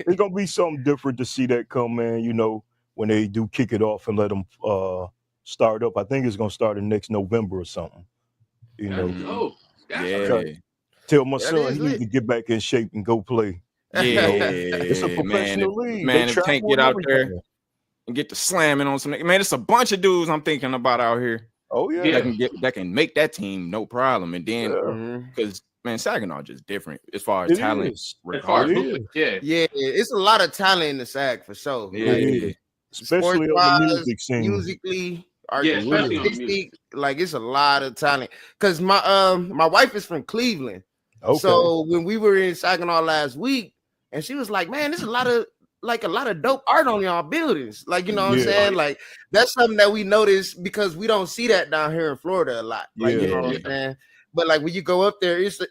it's gonna be something different to see that come, man. You know, when they do kick it off and let them start up. I think it's gonna start in next November or something. You know, tell my son he needs to get back in shape and go play. Yeah, it's a professional league. Man, if can't get out there and get to slamming on some, man, it's a bunch of dudes I'm thinking about out here. Oh yeah, that can make that team no problem. And then because man, Saginaw just different as far as talent. It's a lot of talent in the Sag for sure. Yeah, especially on the music scene. Musically, artistic, like it's a lot of talent. Because my wife is from Cleveland. Okay. So when we were in Saginaw last week, and she was like, "Man, there's a lot of dope art on y'all buildings." Like, you know what I'm saying? Like that's something that we notice because we don't see that down here in Florida a lot. Like, you know what I'm saying? But like when you go up there, it's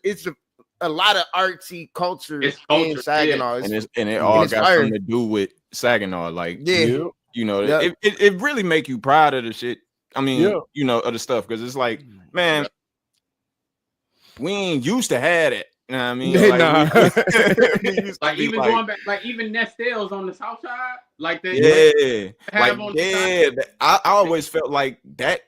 a lot of artsy culture in Saginaw. And it all got something to do with Saginaw. Like, you know, it really make you proud of the shit. I mean, you know, of the stuff because it's like, man, we ain't used to have it. You know what I mean? Like, even going back, like even Nestle's on the south side, like that. I always felt like that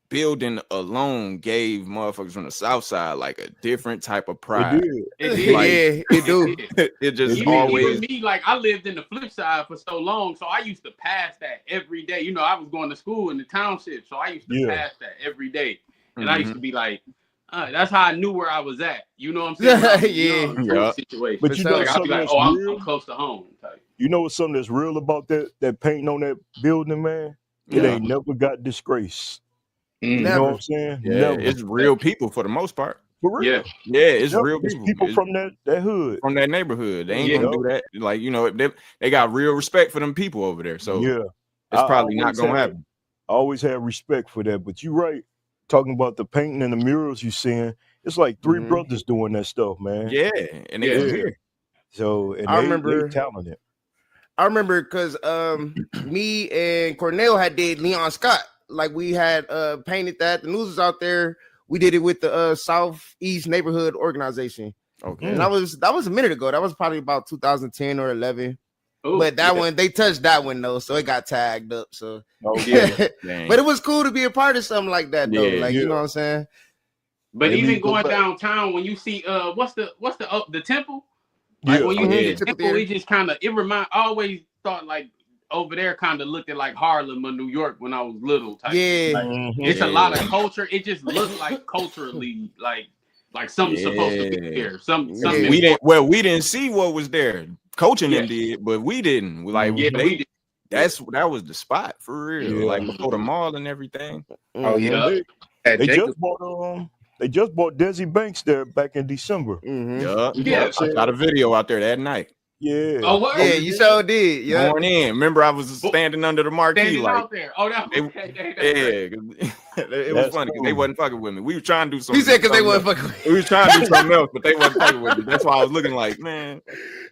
building alone gave motherfuckers from the south side like a different type of pride. It did. Like, it do. It just even me, like I lived in the flip side for so long, so I used to pass that every day. You know, I was going to school in the township, so I used to pass that every day, and I used to be like, that's how I knew where I was at. You know what I'm saying? Situation. But you know, I'd be like, I'm close to home. Type. You know what's something that's real about that painting on that building, man? It ain't never got disgrace. You know what I'm saying? Yeah, it's real people for the most part. For real. Yeah, it's real people. It's people from that hood. From that neighborhood. They ain't gonna do that. Like, you know, they got real respect for them people over there. So it's probably not gonna happen. I always had respect for that. But you're right. Talking about the painting and the murals you seeing, it's like three brothers doing that stuff, man. Yeah, and they from here. So and I remember they talented. I remember because me and Cornell had did Leon Scott. Like we had painted that. The news was out there. We did it with the Southeast Neighborhood Organization. Okay. And that was a minute ago. That was probably about 2010 or 11. Ooh, but that one, they touched that one though, so it got tagged up. So, but it was cool to be a part of something like that though. Like, you know what I'm saying? But They even leave going back. downtown, when you see what's the temple? Like Yeah. when you Mhm, see the the Temple temple, Theater. it just kind of I always thought like over there kind of looked at like Harlem or New York when I was little type shit. Yeah. Like, Mhm. it's a lot of Yeah. culture. It just looked like culturally like something's supposed to be Yeah. there. Something Yeah. We didn't. important. Well, we didn't see what was there. Coaching Yeah, them did, but we didn't. Like yeah, they. we did. That was the spot for real. Yeah. Like before the mall and everything. Oh yeah. Mhm. Yeah. At They Jacob. just bought Desi Banks there back in December. Mhm. Yup. Yeah. I shot a video out there that night. Yeah. Oh what? Yeah, you sure did. Yeah. Going in. Remember, I was standing under the marquee, Standing like, out there. Oh, that they, was okay. yeah. It was That's funny because they cool. wasn't fucking with me. We were trying to do He something. said because they something wasn't else. fucking. We was trying to do something else, but they wasn't fucking with me. That's why I was looking like, man.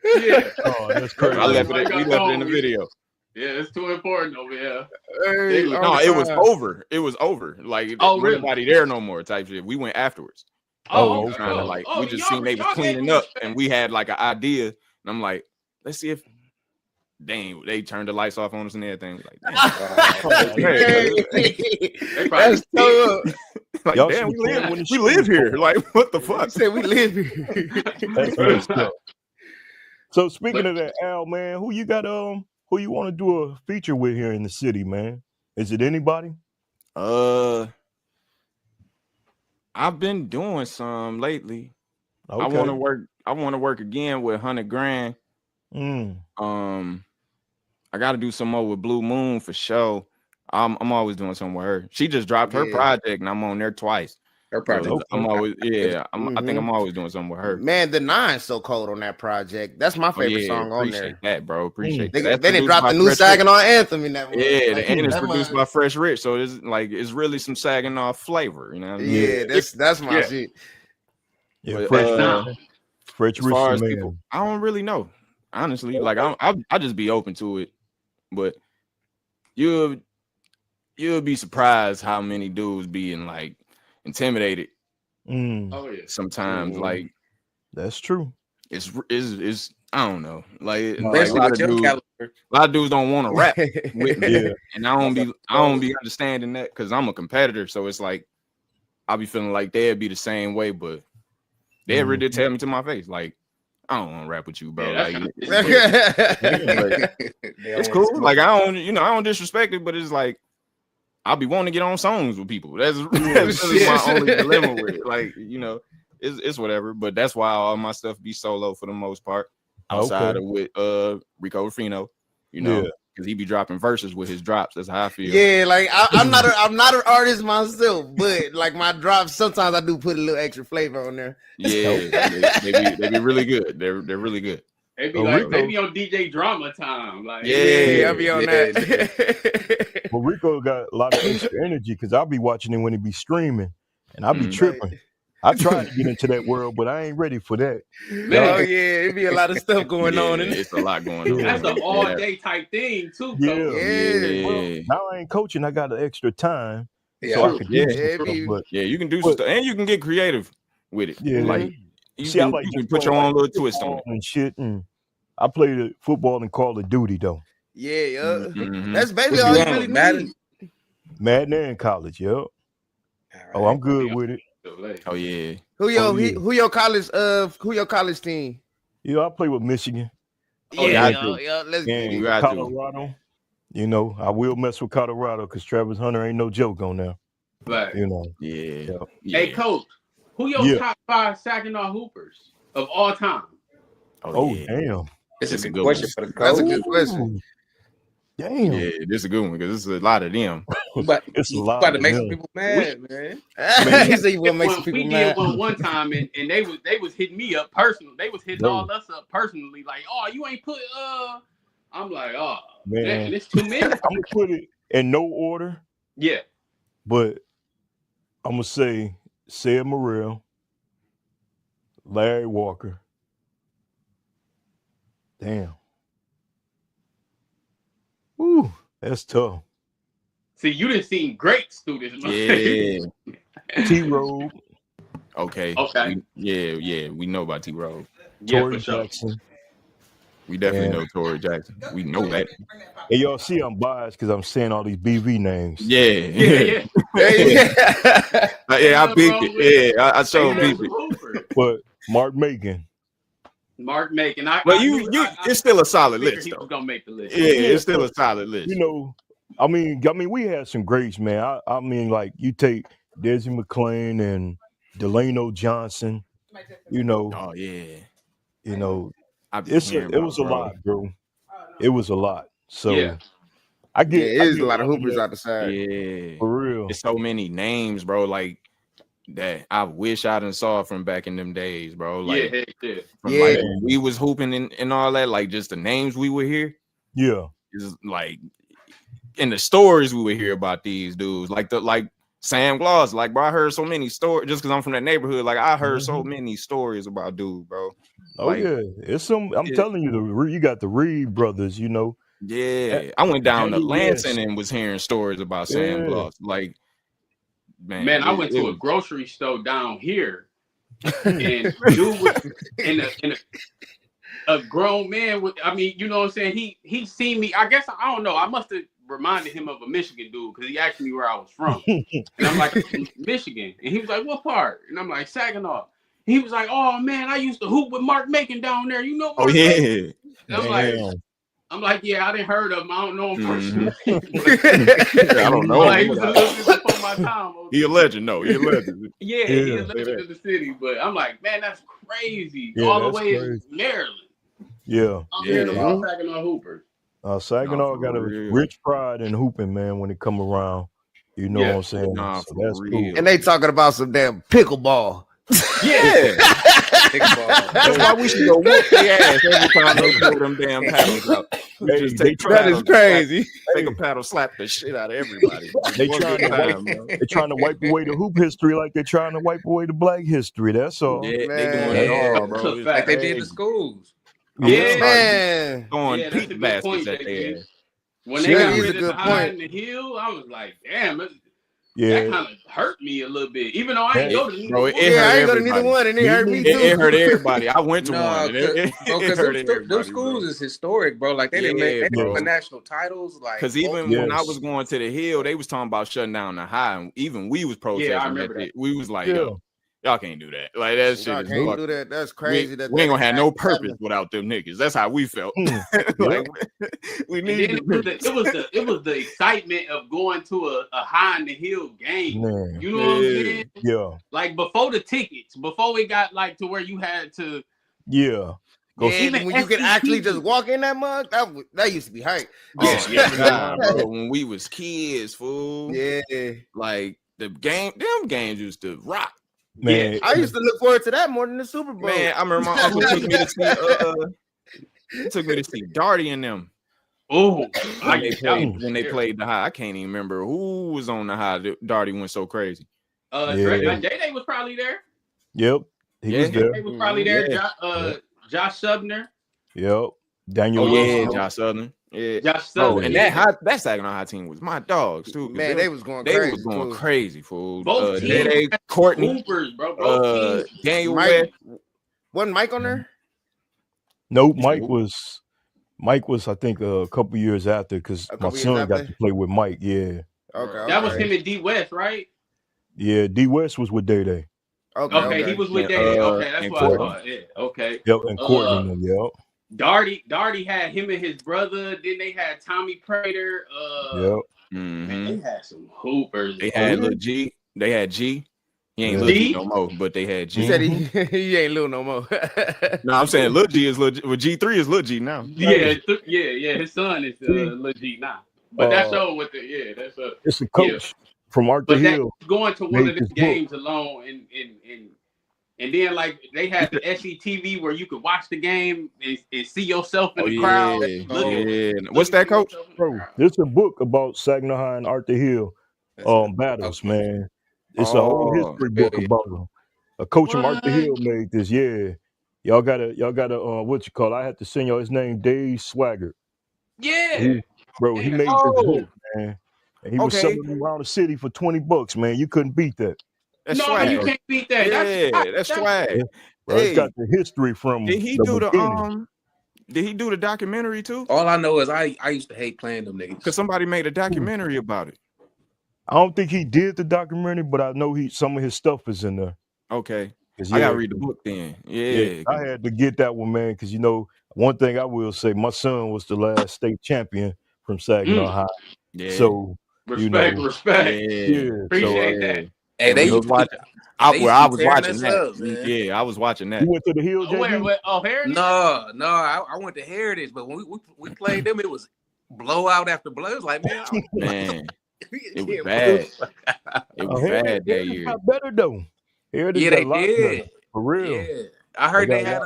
Yeah. Oh, that's crazy. I left Like it. We I left it in the told you. video. Yeah, it's too important over here. Hey, No, all No, the it was time. over. It was over. Like, Oh, wasn't really? nobody there no more. Type shit. We went afterwards. Oh, Oh, okay. Trying to Oh, like, oh, we just y'all seen they was gave cleaning me up, respect. and we had like an idea, and I'm like, let's see if. Dang, they turned the lights off on us and everything. Like, damn. They probably That's so. Like, Y'all damn, should've came when the we shit live was here. going. Like, what the He fuck? said we live here. That's messed up. So speaking of that, Al, man, who you got? Who you want to do a feature with here in the city, man? Is it anybody? I've been doing some lately. Okay. I want to work again with 100 Grand. Mm. I got to do some more with Blue Moon for sure. I'm always doing something with her. She just dropped her Yeah. project, and I'm on there twice. Her So project. I'm always, I think Mhm. I'm always doing something with her. Man, the Nine's so cold on that project. That's my Oh, favorite yeah, song on appreciate there. that, bro. Appreciate They, that. they didn't produced drop by the new Fresh Rich. Saginaw anthem in that one. Yeah, Like, and it's that produced mug- by Fresh Rich, so it's like it's really some Saginaw flavor, you know what I mean? Yeah, that's my Yeah. shit. Yeah, But, Fresh, sound. Fresh as Rich, far the as man. people, I don't really know, honestly. Like I just be open to it, but you'll be surprised how many dudes being like intimidated Mm, Oh yeah. sometimes. Mhm. Like that's true. it's I don't know, like a Especially lot with of your dudes. caliber. A lot of dudes don't want to rap with me, Yeah. and I don't be understanding that because I'm a competitor. So it's like I'll be feeling like they'd be the same way, but they Mhm. really tell me to my face, like I don't want to rap with you, bro. Yeah, that's Like kinda it's cool. Like I don't disrespect it, but it's like I'll be wanting to get on songs with people. That's really my only dilemma with it. Like it's whatever. But that's why all my stuff be solo for the most part. Outside of with Ricco Rufino, Yeah. because he be dropping verses with his drops. That's how I feel. Yeah, like I'm not an artist myself, but like my drops, sometimes I do put a little extra flavor on there. Yeah, they be really good. They're really good. They be Oh, like Ricco. they be on DJ drama time. Like Yeah, I'll be on Yeah, that. Well, Rico got a lot of extra energy because I'll be watching him when he be streaming, and I'll be Mhm. tripping. I tried to get into that world, but I ain't ready for that. Man, Oh yeah, it be a lot of stuff going on in it. It's a lot going on. that's an all day type thing too. Yeah. Coach. Yeah. Yeah. Now I ain't coaching. I got an extra time, Yeah. so I could do Yeah. some Yeah, stuff. be- But Yeah, you can do some stuff, and you can get creative with it. yeah, Like you see, I can, like you just can put your playing, own little twist on it. and shit. And I played the football and Call of Duty though. Yeah, Mhm. that's basically What all you you on, really Madden? need. Madden in college, yep. Oh, I'm good with it. Oh yeah. Who your Oh, yeah. who your college team? Yeah, I play with Michigan Oh, yeah, yeah, I do. yeah, let's get and You it. got to. Colorado. You know, I will mess with Colorado because Travis Hunter ain't no joke on there. Like, You know, Yeah. hey, coach, who your Yeah. top 5 Saginaw hoopers of all time? oh yeah. damn, It's That's a a good good question one. for the That's a coach. good question. Ooh, damn. Yeah, this is a good one because there's a lot of them. But It's a you lot about to of make them. some people mad, man. He said you want to make some people We mad. did one time, and they was hitting me up personally. They was hitting Yo. all us up personally, like, oh, you ain't put I'm like, oh Man. man, it's too many. I'm gonna put it in no order, Yeah, but I'm gonna say Sid Morrell, Larry Walker. Damn. Ooh, that's tough. see, you didn't see great students. Yeah. T. Rowe, Okay. Okay. Yeah. We know about T. Rowe. Yeah, Torrey for sure. Jackson. We definitely And- know Tory Jackson. We know that. And y'all see I'm biased because I'm saying all these BV names. Yeah. Yeah. Yeah, I beat it. Yeah, I showed They beat had it. Hooper. But Mark Macon. Mark Macon. But it's still a solid figured list, he though. was gonna make the list. Yeah, it's still a solid list. You know, I mean, we had some greats, man. I mean, like you take Desi McClain and Delano Johnson. You know, Oh yeah. you know, I be it hearing was a about, bro. lot, bro. It was a lot. So Yeah. I get Yeah, I it is get a lot of why hoopers they- out the side. Yeah. for real. It's so many names, bro. Like that I wish I done saw from back in them days, bro. Like Yeah, heck yeah. from Yeah. like when we was hooping and all that, like just the names we would hear Yeah. is like in the stories we would hear about these dudes, like Sam Gloss. Like, bro, I heard so many stories just because I'm from that neighborhood. Like, I heard so many stories about dude, bro. Oh Like, yeah, it's some. I'm telling you, you got the Reed brothers. You know. yeah, I went down to Daniel Lansing West. and was hearing stories about Sam Yeah. Gloss. Like, Man, I went to a grocery store down here, and dude was in a grown man with. I mean, you know what I'm saying? He seen me. I guess I don't know. I must have reminded him of a Michigan dude because he asked me where I was from, and I'm like, I'm from Michigan, and he was like, "What part?" And I'm like, "Saginaw." He was like, "Oh man, I used to hoop with Mark Macon down there. You know Mark Macon?" I'm like, yeah, I didn't heard of him. I don't know him personally. I don't know. He was a little bit before my time. He a legend, no. He a legend. Yeah, he a legend of the city. But I'm like, man, that's crazy. Yeah, all the that's way crazy. in Maryland. Yeah. I'm hearing about Saginaw Hoopers. Saginaw for got a real. rich pride in hooping, man. When it come around, you know what I'm saying. Nah, So for that's real. cool. And they talking about some damn pickleball. Yeah. That's why we should go whoop their ass every time they pull them damn paddles out. We Hey, just they take That is crazy. Take a paddle, slap the shit out of everybody. They One trying good to time, bro. They're trying to wipe away the hoop history like they're trying to wipe away the black history. That's all. Yeah, they Man. doing it all, That's bro. a It's fact. Like they did crazy. the schools. Yeah. Man. Throwing Yeah, that's a peat good point, baskets at their JG. ass. When they That got is a rid of good the high point. and the hill, I was like, damn, that Yeah. kind of hurt me a little bit. Even though I ain't go to neither Bro, one. it Yeah, hurt I ain't go to neither everybody. one, and it hurt me too. It hurt everybody. I went to No, one. And it because hurt them everybody, schools bro. is historic, bro. Like they didn't Yeah, make bro. the national titles. Like Because even Yes. when I was going to the hill, they was talking about shutting down the high, and even we was protesting. Yeah, I remember that. We was like, Yeah. yo, y'all can't do that. Like that shit Y'all is can't fucked. do that. That's crazy. We ain't gonna have no that purpose without them niggas. That's how we felt. Like we And need then it was the excitement of going to a high in the hill game. Man. You know what I'm saying? Yeah. Like before the tickets, before it got like to where you had to. Yeah. Yeah, Even when you could SEC actually just walk in that mug, that used to be hype. Oh, yeah, bro. When we was kids, fool. Yeah. Like them games used to rock. Man. Yeah. I used to look forward to that more than the Super Bowl. Man, I remember my uncle took me to see Darty and them. Oh, When they played the high. I can't even remember who was on the high. Darty went so crazy. Day was probably there. Yep. He was there. Day was probably there. Yeah. Josh Subner. Yep. Daniel Oh Wilson. yeah, Josh Southern. Yeah. Josh Oh, Southern. and that Saginaw High team was my dogs too. Man, they was going They crazy. was going too. crazy, fool. Both teams Dede, had Courtney, Hoopers, bro. Both teams. Daniel Mike- West. Wasn't Mike on there? Nope. Mike was, I think, a couple years after because A my couple son years got after? to play with Mike. Yeah. Okay. That was him and D West, right? Yeah. D West was with Day Day. Okay, he was with Yeah, Day. Okay, that's and what I Courtney. thought. Yeah, okay. Yep. And Courtney. Yep. Darty had him and his brother. Then they had Tommy Prater. Yep. Man, they had some hoopers. They bro. had Lil G. They had G. He ain't Yeah. Lil G G? no more, but they had G. He said he ain't little no more. No, I'm saying Lil G is Lil G. Well, G3 is Lil G now. Yeah. His son is Lil G now. But that's all with the that's a. It's a coach from Arthur But that Hill. going to one made of the this book. games alone and then like they had the SETV where you could watch the game and see yourself in the crowd. Yeah. What's that, coach? Bro, there's a book about Saginaw High and Arthur Hill battles, man. It's a whole history book about them. A coach from Arthur Hill made this. Yeah. Y'all gotta what you call it? I had to send y'all his name, Dave Swagger. Yeah. He made this book, man. And he was selling them around the city for $20, man. You couldn't beat that. That's No, swag. you can't beat that. Yeah, that's swag. Bro, it's got the history from Did he the do beginning. Did he do the documentary too? All I know is I used to hate playing them niggas. Because somebody made a documentary about it. I don't think he did the documentary, but I know some of his stuff is in there. Okay. Yeah, I gotta read the book then. Yeah. I had to get that one, man, because one thing I will say, my son was the last state champion from Saginaw High. Yeah. So respect. Yeah. Appreciate that. Hey, they was used watching. I was watching that. I was watching that. You went to the Hill, JB? Heritage? No, I went to Heritage, but when we played them, it was blowout after blowout. It was like, man, it was bad. It was bad that year. Got better though. Heritage yeah, got they a lot did better, for real. Yeah, I heard they had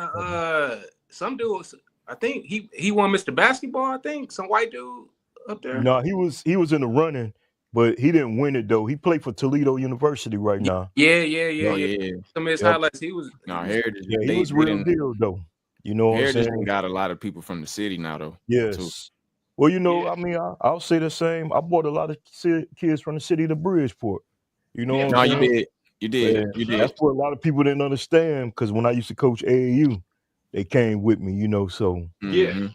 some dude. I think he won Mr. Basketball. I think some white dude up there. No, he was in the running, but he didn't win it though. He played for Toledo University right now. Yeah. Some of his highlights, he was. Heritage. He was real deal though. You know what I'm saying? Got a lot of people from the city now though. Yes. Too. Well, I mean, I'll say the same. I brought a lot of kids from the city to Bridgeport. You know what I'm saying? You did. That's what a lot of people didn't understand, because when I used to coach AAU, they came with me, so. Yeah.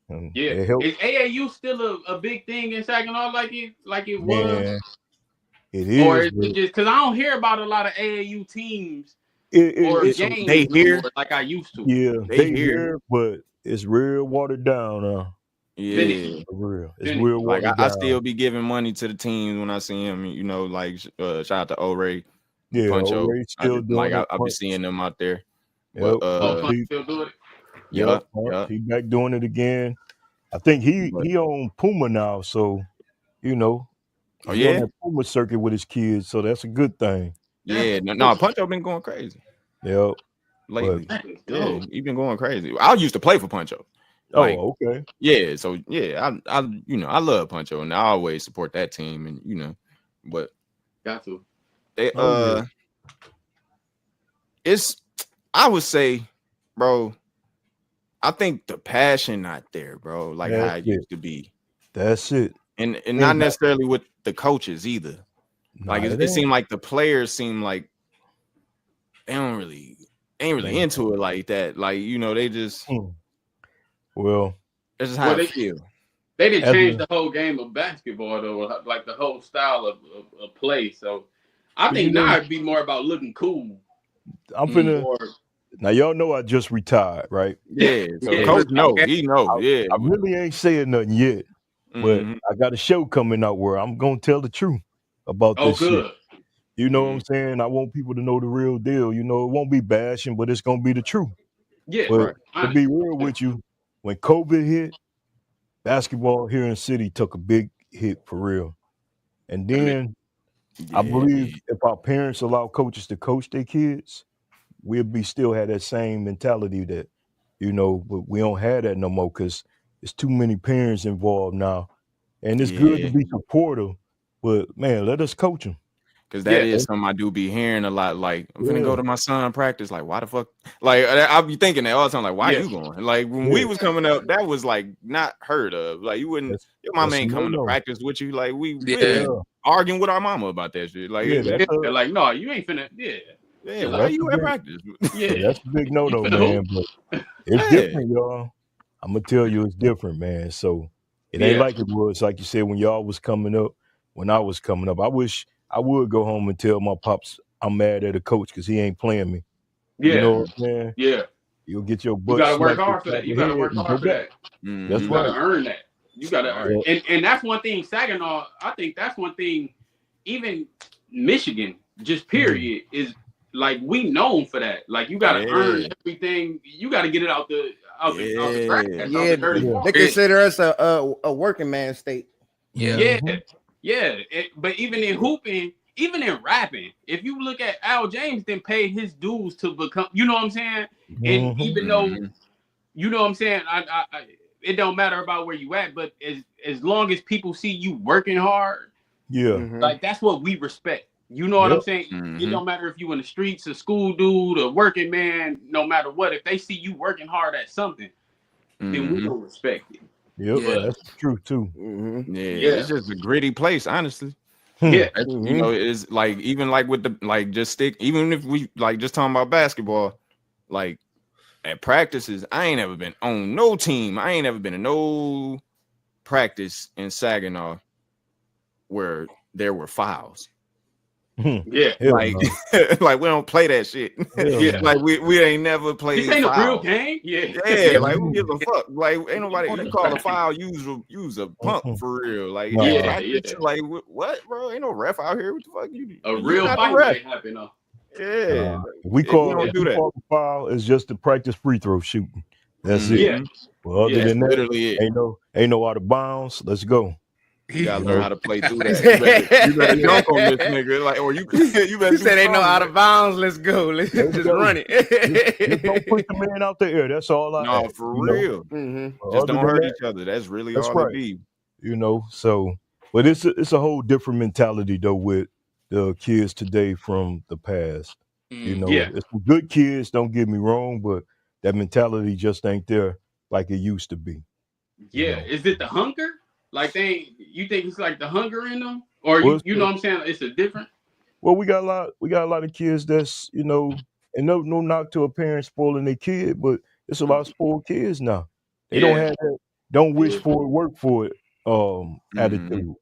Is AAU still a big thing in Saginaw like it was? It is. Or is it just because I don't hear about a lot of AAU teams or games they hear like I used to. Yeah, they hear, but it's real watered down. Yeah, for real. It's real watered down. I still be giving money to the teams when I see them. Like shout out to O-Ray. Yeah, Puncho. O-Ray still doing it. I've been seeing them out there. Yep. Punch still doing it. Yep. He back doing it again. I think he on Puma now, so he's on that Puma circuit with his kids, so that's a good thing. Yeah, no, Puncho been going crazy. Yep. Lately. He been going crazy. I used to play for Puncho. Okay. Yeah, so I love Puncho, and I always support that team, and but got to. They it's, I would say, bro, I think the passion not there, bro, like how it used to be. That's it. And not necessarily with the coaches either. Like it seemed like the players seem like they ain't really into it like that. Like, they just well, that's just how I feel. They didn't change the whole game of basketball though, like the whole style of play. So I think now it'd be more about looking cool. I'm finna. Now y'all know I just retired, right? Yeah. So Coach he knows. I really ain't saying nothing yet, but I got a show coming out where I'm gonna tell the truth about this shit. You know what I'm saying? I want people to know the real deal. It won't be bashing, but it's gonna be the truth. Yeah. But to be real with you, when COVID hit, basketball here in the city took a big hit for real. And then I believe if our parents allow coaches to coach their kids, we'll be still have that same mentality that, but we don't have that no more because there's too many parents involved now. And it's good to be supportive, but man, let us coach them. Because that is something I do be hearing a lot. Like, I'm gonna go to my son practice. Like, why the fuck? Like, I'll be thinking that all the time. Like, why are you going? Like, when we was coming up, that was like not heard of. Like, you wouldn't. Your mama ain't coming to practice with you. Like, we arguing with our mama about that shit. Like, they're like, no, you ain't finna. Yeah, why are you at practice? That's a big no, man. But it's different, y'all. I'm gonna tell you, it's different, man. So it ain't like it was, like you said, when y'all was coming up. When I was coming up, I wish I would go home and tell my pops I'm mad at a coach because he ain't playing me. Yeah. You know what I'm saying? Yeah. You'll get your butt. You gotta work hard for that. You gotta work hard for that. That's you gotta earn that. You gotta earn. And that's one thing, Saginaw, I think that's one thing, even Michigan, just period, is like we known for that. Like you gotta earn everything. You gotta get it out the track. They consider us a working man state. But even in hooping, even in rapping, if you look at Al James, then pay his dues to become, you know what I'm saying? And even though, you know what I'm saying, I it don't matter about where you at, but as long as people see you working hard, like that's what we respect. You know what I'm saying? It don't matter if you in the streets, a school dude, a working man, no matter what. If they see you working hard at something, then we don't respect it. That's true too. It's just a gritty place, honestly. It's like even like with the like just stick. Even if we like just talking about basketball, like at practices, I ain't ever been on no team. I ain't ever been in no practice in Saginaw where there were fouls. Yeah, like like we don't play that shit. Yeah. Like we ain't never played. This ain't a real foul. game. Yeah, Yeah, like who gives a fuck? Like ain't nobody. You call a foul, use a pump for real. Like Yeah. like what, bro? Ain't no ref out here. What the fuck you? A real fight might happen though. Yeah, we don't do that. the foul is just to practice free throw shooting. That's it. Yeah. Well, other than that, literally it. Ain't no out of bounds. Let's go. You gotta learn how to play through that. You better dunk on this nigga, like, or you better. You said ain't no out of bounds. Let's go. Let's just run it. Just don't push the man out the air. That's all I. No, ask, for real. Just don't hurt each other. That's really all right. it be. You know. So, but it's a whole different mentality though with the kids today from the past. You know, it's some good kids. Don't get me wrong, but that mentality just ain't there like it used to be. Yeah, you know? Is it the hunger? Like you think it's like the hunger in them, or you know what I'm saying? It's a different. Well, we got a lot of kids that's and no knock to a parent spoiling their kid, but it's a lot of spoiled kids now. They don't have that don't wish for it, work for it attitude.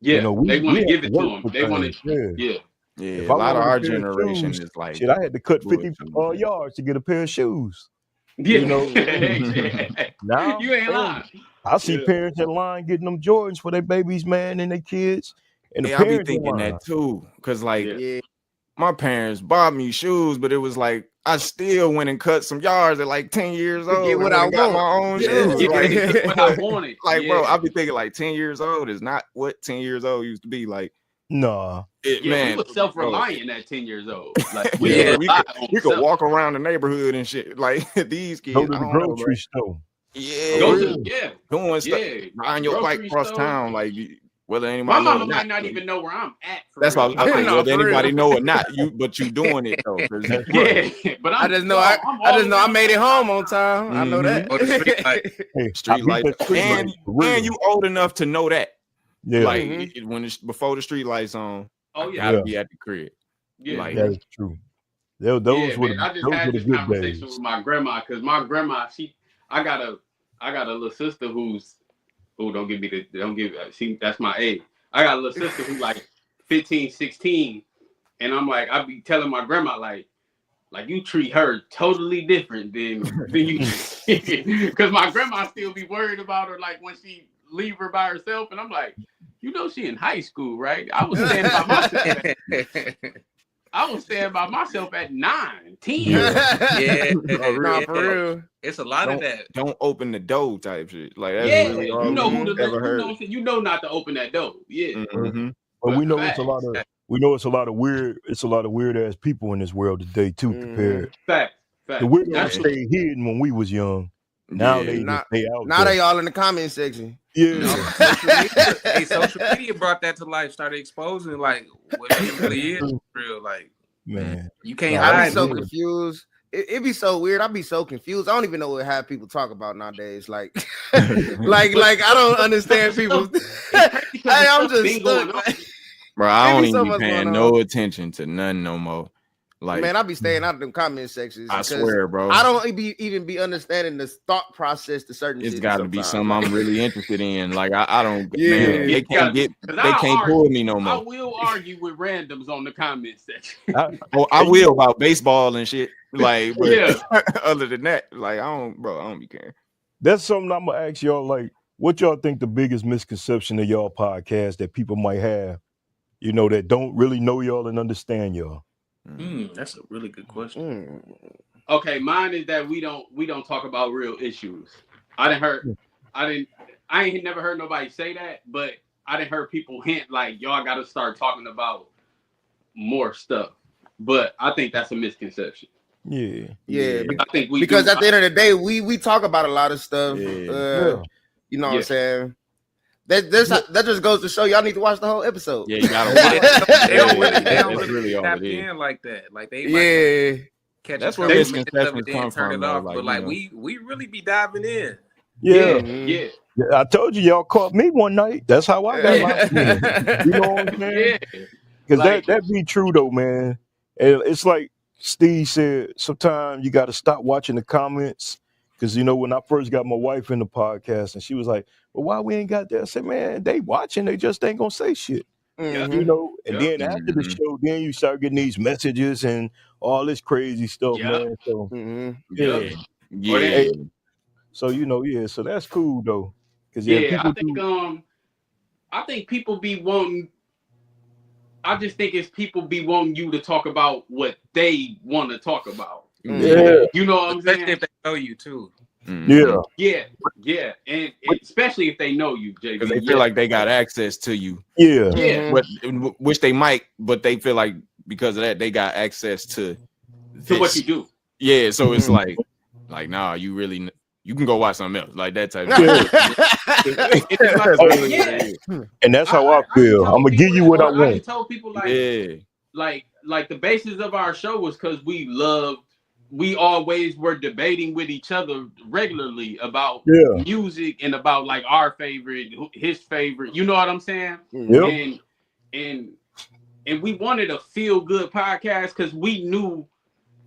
Yeah, you know, they want to give it to work them. They want to. Yeah. Yeah, a lot of our generation shoes, is like shit. I had to cut 50 yards to get a pair of shoes. Yeah, you know. Now you ain't lying. I see parents in line getting them Jordans for their babies, man, and their kids. And the I be parents thinking that too, because like my parents bought me shoes, but it was like I still went and cut some yards at like 10 years old. Get what I got my own shoes. Like, what I wanted. Like, bro, I be thinking like 10 years old is not what 10 years old used to be. Like, nah. Man, we were self-reliant at 10 years old. Like, we could walk around the neighborhood and shit. Like these kids, go to the grocery store. Doing stuff, riding your bike across town, like whether anybody. My mama might not even know where I'm at. That's why I think whether anybody know or not, but you doing it though. But I just know I made it home on time. I know that. Street lights, and you old enough to know that. Yeah, like when it's before the street lights on. Oh yeah, gotta be at the crib. Yeah, like, that's true. Those were I just had this conversation with my grandma because my grandma, I got a little sister that's my age. I got a little sister who's like 15, 16, and I'm like, I be telling my grandma like you treat her totally different than you, because my grandma still be worried about her like when she leave her by herself, and I'm like, she in high school, right? I was staying by myself at 9, 10. Yeah. For real. It's a lot of that. Don't open the door type shit. Like that's really all you know not to open that door. Yeah. Mm-hmm. But we know it's a lot of weird ass people in this world today too. Compared, fact. The weirdos stayed hidden when we was young. Now they out. Now they all in the comment section. Yeah. Social media brought that to life. Started exposing like what it really is real. Like, man, you can't hide. I be so confused. It be so weird. I be so confused. I don't even know what half people talk about nowadays. Like, like I don't understand people. I'm just stuck. Bro, I don't even be paying no attention to none no more. Like, man, I be staying out of them comment sections. I swear, bro. I don't even be understanding the thought process to certain. It's got to be something I'm really interested in. Like I don't. Yeah, man, they can't pull me no more. I will argue with randoms on the comment section. I will about baseball and shit. Like, but other than that, like I don't be caring. That's something I'm gonna ask y'all. Like, what y'all think the biggest misconception of y'all podcast that people might have, that don't really know y'all and understand y'all? That's a really good question. Okay, mine is that we don't talk about real issues. I ain't never heard nobody say that, but I didn't heard people hint like y'all got to start talking about more stuff. But I think that's a misconception. Yeah. I think because at the end of the day, we talk about a lot of stuff. You know what I'm saying? That just goes to show y'all need to watch the whole episode. Yeah, you gotta watch. They don't really tap in like that. Like they catch. That's where misconceptions come turn from. It off. But like we really be diving in. Yeah. I told you y'all caught me one night. That's how I got my. You know what I'm saying? Because that be true though, man. And it's like Steve said sometimes you got to stop watching the comments because when I first got my wife in the podcast and she was like, "Well, why we ain't got that?" I said, "Man, they watching, they just ain't gonna say shit." Yeah. And Yep. then after the show, then you start getting these messages and all this crazy stuff, Yep. man. So Yeah. Yep. Yeah. hey, so so that's cool though, because Yeah, people do. I think people be wanting. I just think it's people be wanting you to talk about what they want to talk about. Yeah, You know what I'm Especially saying? if they know you too. yeah, And especially if they know you, JB. Because they feel like they got access to you. yeah. But which they might, but they feel like because of that they got access to what you do. Yeah, so it's like nah, you really you can go watch something else, like that type of And that's how I feel. I'm gonna give you what I I want. told people like the basis of our show was because we always were debating with each other regularly about music and about like our favorite, his favorite. You know what I'm saying? Yep. And we wanted a feel good podcast because we knew.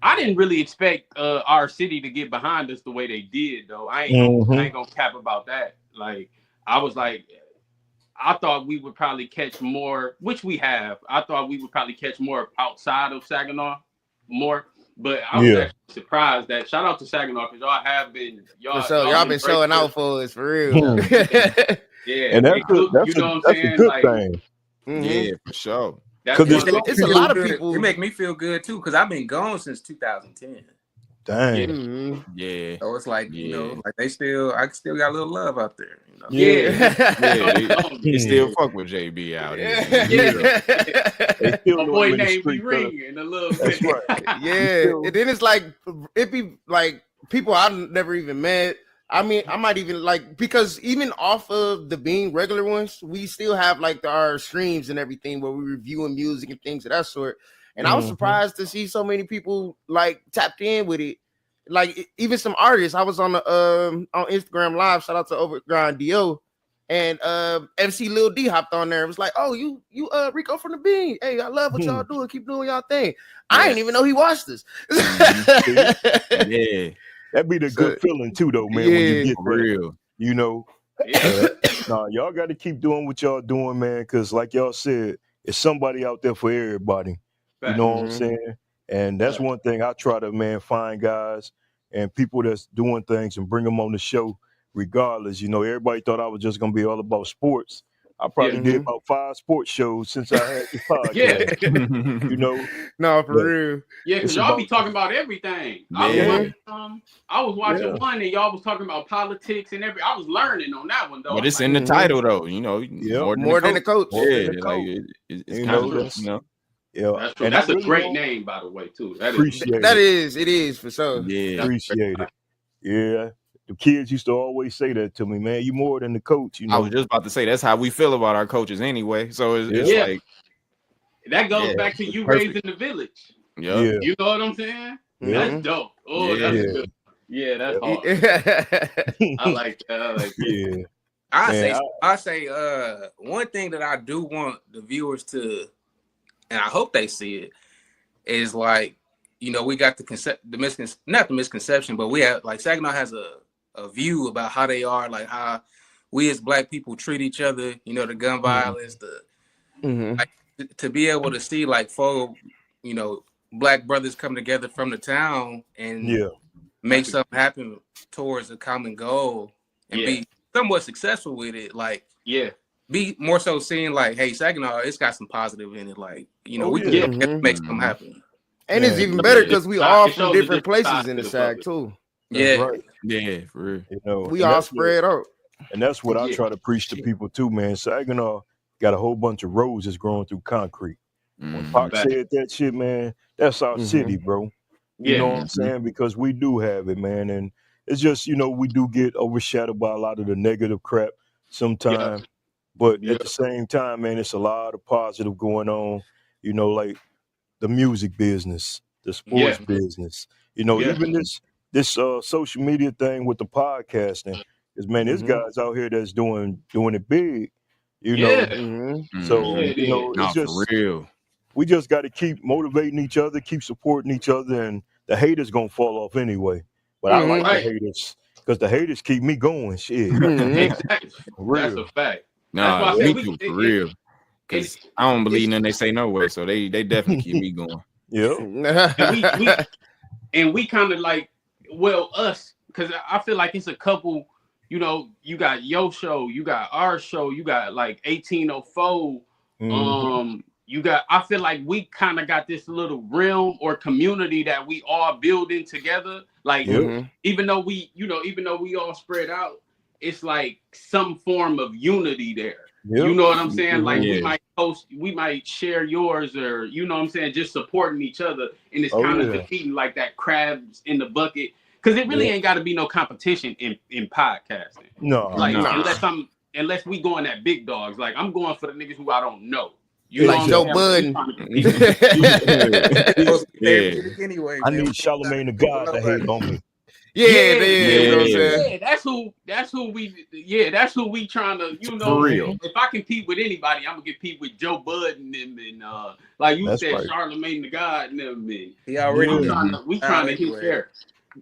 I didn't really expect our city to get behind us the way they did, though. I ain't gonna cap about that. Like I was like, I thought we would probably catch more, which we have. I thought we would probably catch more outside of Saginaw, more. But I was actually surprised that. Shout out to Saginaw because y'all have been y'all been showing out for us for real. Yeah, and that's you know what I'm saying? a good like, thing. Yeah, for sure. It's a lot of people. It make me feel good too because I've been gone since 2010. Dang. Yeah. So it's like like I still got a little love out there. They still fuck with JB out here. They still a boy named be ringing a little bit. That's right. And then it's like it be like people I never even met. I mean, I might even like because even off of the being regular ones, we still have like our streams and everything where we reviewing music and things of that sort. And I was surprised to see so many people like tapped in with it. Like even some artists. I was on the on Instagram Live. Shout out to Overground Do, and MC Lil D hopped on there. It was like, "Oh, you Ricco from the Bean. Hey, I love what y'all doing. Keep doing y'all thing." I didn't even know he watched this. That'd be the good feeling too, though, man. When you get real, y'all got to keep doing what y'all doing, man. Because like y'all said, it's somebody out there for everybody. You know what I'm saying? And that's one thing I try to, find guys and people that's doing things and bring them on the show, regardless. Everybody thought I was just gonna be all about sports. I probably did about 5 sports shows since I had the podcast. No, for real. Yeah, because y'all be talking about everything. I was watching one and y'all was talking about politics and I was learning on that one though. But it's in the title though, more than the coach. Yeah, like it's kind of that's true. And that's a great name, by the way, too. It is for sure. Yeah, appreciate it. Yeah. The kids used to always say that to me, man. You more than the coach, I was just about to say that's how we feel about our coaches anyway. So it's like that goes back to you raised in the village. Yeah. You know what I'm saying? That's dope. Oh, that's good. Yeah, that's hard. I like that. I say one thing that I do want the viewers to, and I hope they see it, is like, we got not the misconception, but we have like Saginaw has a view about how they are, like how we as Black people treat each other, the gun violence, like, to be able to see like 4, Black brothers come together from the town and make something happen towards a common goal and be somewhat successful with it. Like, be more so seeing like, hey, Saginaw, it's got some positive in it. Like, we can make something happen. And it's even better because we all from different places in the Sag too. Right. Yeah, for real. We all spread out. And that's what I try to preach to people too, man. Saginaw got a whole bunch of roads that's growing through concrete. When Pac said that shit, man, that's our city, bro. You know what I'm saying? Because we do have it, man. And it's just, we do get overshadowed by a lot of the negative crap sometimes. But at the same time, man, it's a lot of positive going on, like the music business, the sports business, even this social media thing with the podcasting. Because, man, there's guys out here that's doing it big, So, it's just for real. we just got to keep motivating each other, keep supporting each other, and the haters gonna fall off anyway. But I like the Right. haters because the haters keep me going. Shit, Exactly. for That's real. a fact. Nah, That's why I me said too, for real. Because I don't believe nothing they say no way, so they definitely keep me going. Yep. And we kind of like, well, us, because I feel like it's a couple, you know, you got your show, you got our show, you got like 1804. You got, I feel like we kind of got this little realm or community that we all building together. Like, even though we all spread out, it's like some form of unity there. You know what I'm saying? Like we might post, we might share yours, or you know what I'm saying, just supporting each other, and it's kind of defeating like that crabs in the bucket, because it really ain't got to be no competition in podcasting. No, like unless we going at big dogs. Like I'm going for the niggas who I don't know. You like Joe Budden. Anyway, I need Charlamagne the God to hate on me. You know what I'm saying? That's who we trying to, you know, if I compete with anybody, I'm gonna compete with Joe Budden and like you said, Charlamagne the God and them. He already we trying to hit there.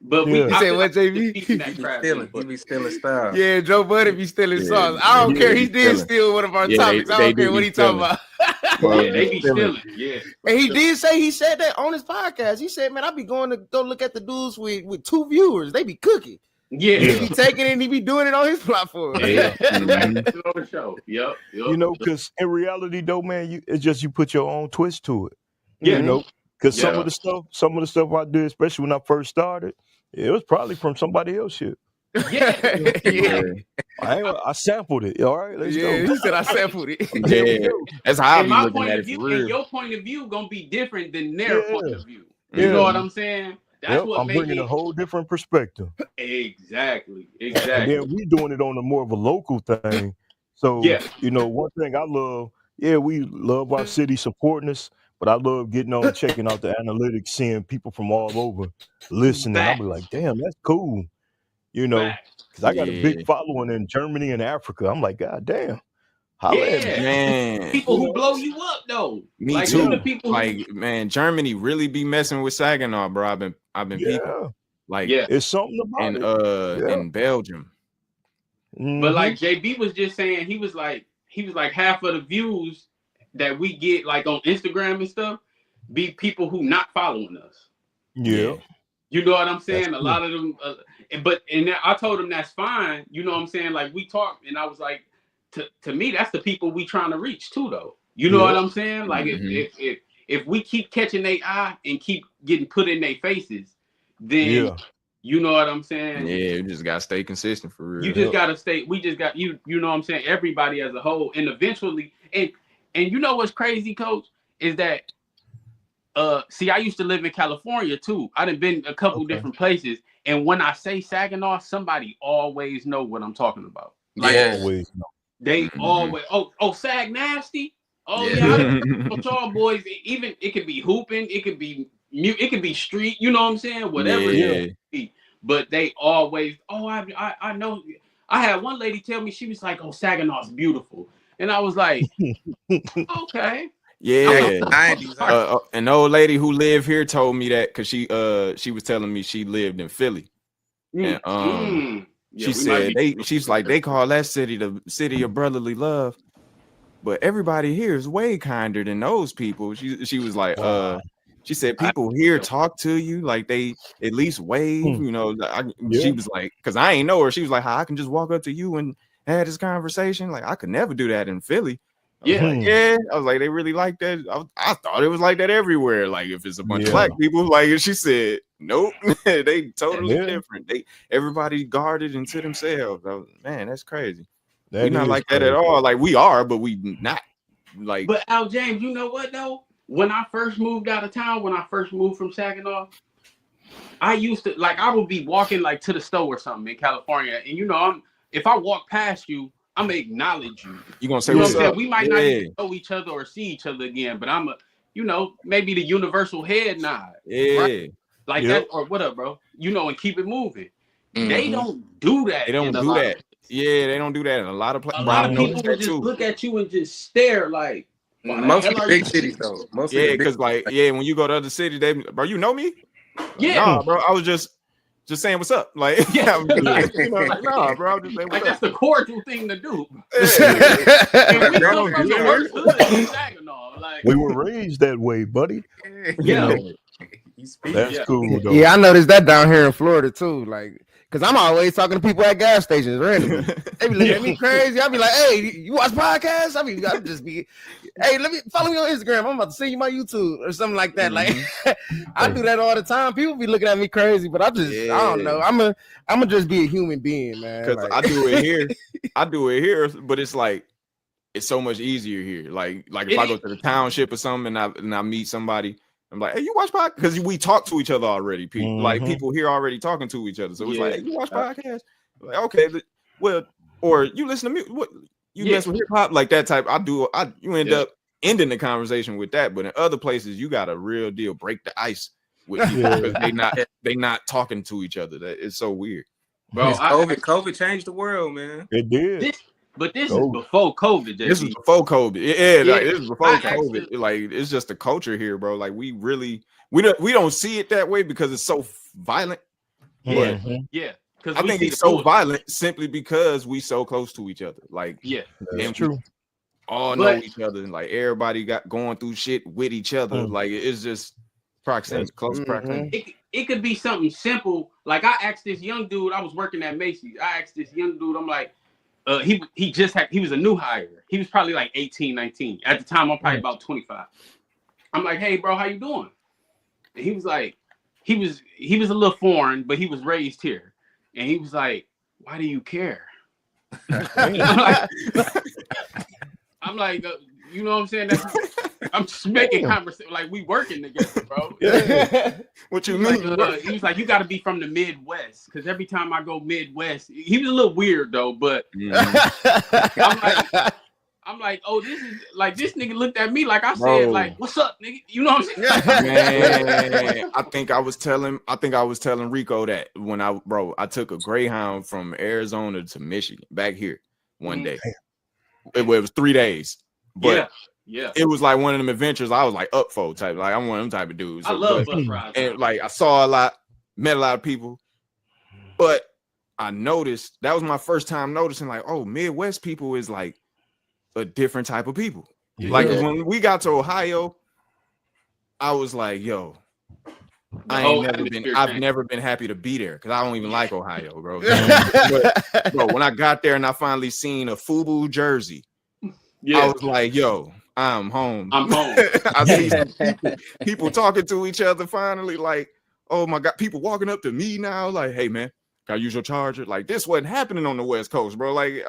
But you say what, JB? He be stealing style. Yeah, Joe Budden be stealing songs. I don't care. He did steal one of our topics. I don't care what he talking about. They be stealing. Yeah. And he said that on his podcast. He said, man, I be going to go look at the dudes with 2 viewers. They be cooking. Yeah. He be taking it and he be doing it on his platform. Yep. You know, because in reality though, man, it's just you put your own twist to it. Yeah. You know, because some of the stuff I did, especially when I first started, it was probably from somebody else shit. I sampled it. All right, let's go. He said I sampled it. That's how I be my looking point at of it. view, and your point of view gonna be different than their point of view. You know what I'm saying? That's what I'm bringing a whole different perspective. Exactly. And then we doing it on a more of a local thing. So you know, one thing I love, we love our city supporting us. But I love getting on, checking out the analytics, seeing people from all over listening. I'll be like, damn, that's cool. You know, because I got a big following in Germany and Africa. I'm like, God damn. Man. People who blow you up, though. Me like, too. The people man, Germany really be messing with Saginaw, bro. I've been people. Like, it's something about it. In Belgium. But like JB was just saying, he was like half of the views that we get like on Instagram and stuff be people who not following us. You know what I'm saying? A lot of them, and I told him that's fine. You know what I'm saying? Like we talked, and I was like, to me, that's the people we trying to reach too, though. You know what I'm saying? Like if we keep catching their eye and keep getting put in their faces, then you know what I'm saying? Yeah, you just gotta stay consistent for real. You just gotta stay. We just got you know what I'm saying? Everybody as a whole, and eventually, and you know what's crazy, Coach, is that see, I used to live in California too. I done been a couple different places, and when I say Saginaw, somebody always know what I'm talking about. Like, always know. They always Sag Nasty. Oh yeah, y'all boys. Even it could be hooping, it could be street. You know what I'm saying? Whatever it be. But they always. I know. I had one lady tell me, she was like, "Oh, Saginaw's beautiful." And I was like, okay. Yeah. An old lady who lived here told me that because she was telling me she lived in Philly. And she said she's like, they call that city the city of brotherly love. But everybody here is way kinder than those people. She was like, she said people here talk to you like they at least wave, you know. She was like, because I ain't know her. She was like, I can just walk up to you and have this conversation. Like I could never do that in Philly. I was like, they really like that. I thought it was like that everywhere. Like if it's a bunch of black people, like she said, nope, they totally different. Everybody guarded and to themselves. Man, that's crazy. We're not like that at all. Like we are, but we not like. But Al James, you know what though? When I first moved out of town, when I first moved from Saginaw, I used to I would be walking like to the store or something in California, and you know, if I walk past you, I'm gonna acknowledge you. You gonna say what's up? We might not even know each other or see each other again, but I'm maybe the universal head nod. Right? Like that, or what up, bro? You know, and keep it moving. They don't do that. They don't do that. Yeah, they don't do that in a lot of places. A lot of people would just look at you and just stare like, Most of the big cities though. Because like when you go to other cities, they bro, you know me? Yeah. Nah, bro. I was just saying what's up. Like, Yeah. I'm just, nah, bro. I'm just saying what's that's up. the cordial thing to do. Yeah. And we come from the worst hood in Saginaw. Like, We were raised that way, buddy. yeah. That's cool though. Yeah, I noticed that down here in Florida too. Like, cause I'm always talking to people at gas stations randomly. They be looking at me crazy. I be like, "Hey, you watch podcasts?" I just be, "Hey, let me follow me on Instagram. I'm about to send you my YouTube or something like that." Like, I do that all the time. People be looking at me crazy, but I don't know. I'm a just be a human being, man. Because like, I do it here, but it's like it's so much easier here. Like if I go to the township or something and I meet somebody. I'm like, hey, you watch podcasts? Because we talk to each other already. People like people here already talking to each other. So it's like, hey, you watch podcasts? Like, okay, well, or you listen to me. What you mess with hip hop like that type? You end up ending the conversation with that. But in other places, you got a real deal break the ice with people because they not talking to each other. That it's so weird. Bro, COVID changed the world, man. It did. But this is before COVID. This is before COVID. Yeah. Like, this is before COVID. Like it's just the culture here, bro. Like we don't see it that way because it's so violent. Yeah. But yeah. I think it's so violent simply because we so close to each other. Like that's true. All know each other and like everybody got going through shit with each other. Like it's just proximity, close proximity. It could be something simple. Like I asked this young dude. I was working at Macy's. I asked this young dude. I'm like. He was a new hire. He was probably like 18, 19. At the time, I'm probably about 25. I'm like, hey, bro, how you doing? And he was like, he was a little foreign, but he was raised here. And he was like, why do you care? I'm like, you know what I'm saying? I'm just making conversation. Like, we working together, bro. What you mean? He was like, you got to be from the Midwest. Because every time I go Midwest, he was a little weird, though. But I'm like, oh, this is like, this nigga looked at me like I said, like, what's up, nigga? You know what I'm saying? Man, I think I was telling Ricco that when I took a Greyhound from Arizona to Michigan back here one day. It was 3 days. But it was like one of them adventures I was like up for type. Like I'm one of them type of dudes. I love bus rides. And like I saw a lot, met a lot of people, but I noticed that was my first time noticing like, oh, Midwest people is like a different type of people. Like when we got to Ohio, I was like, yo, I've never been happy to be there because I don't even like Ohio, bro. But, bro, when I got there and I finally seen a FUBU jersey, I was like, yo, I'm home. I'm home. I see people talking to each other finally, like, oh my God, people walking up to me now, like, hey man, can I use your charger? Like, this wasn't happening on the West Coast, bro. Like,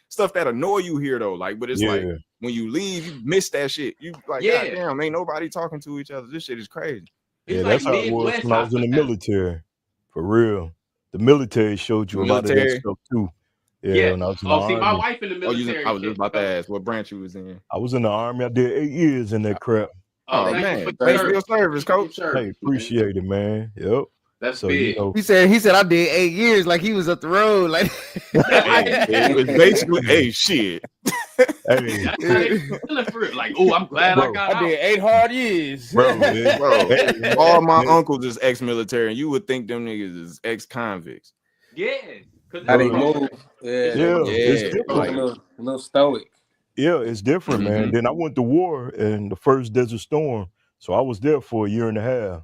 stuff that annoy you here though. Like, but it's like when you leave, you miss that shit. You like, God damn, ain't nobody talking to each other. This shit is crazy. Yeah, that's how it was when I was in the military. For real. The military showed you a lot of that stuff too. Yeah. When I was in the Army. My wife in the military. I was just about to ask what branch you was in. I was in the Army. I did 8 years in that crap. Oh man, thanks for your service, coach. Hey, appreciate it, man. Yep. That's big. You know, he said I did 8 years like he was up the road. Like it was basically, hey, shit. Like, oh, I'm glad I got out. I did 8 hard years. Bro. All my uncles is ex-military, and you would think them niggas is ex-convicts. Yeah. How they move. It's different. Like a little stoic. Yeah, it's different, man. Then I went to war in the first Desert Storm. So I was there for 1.5 years.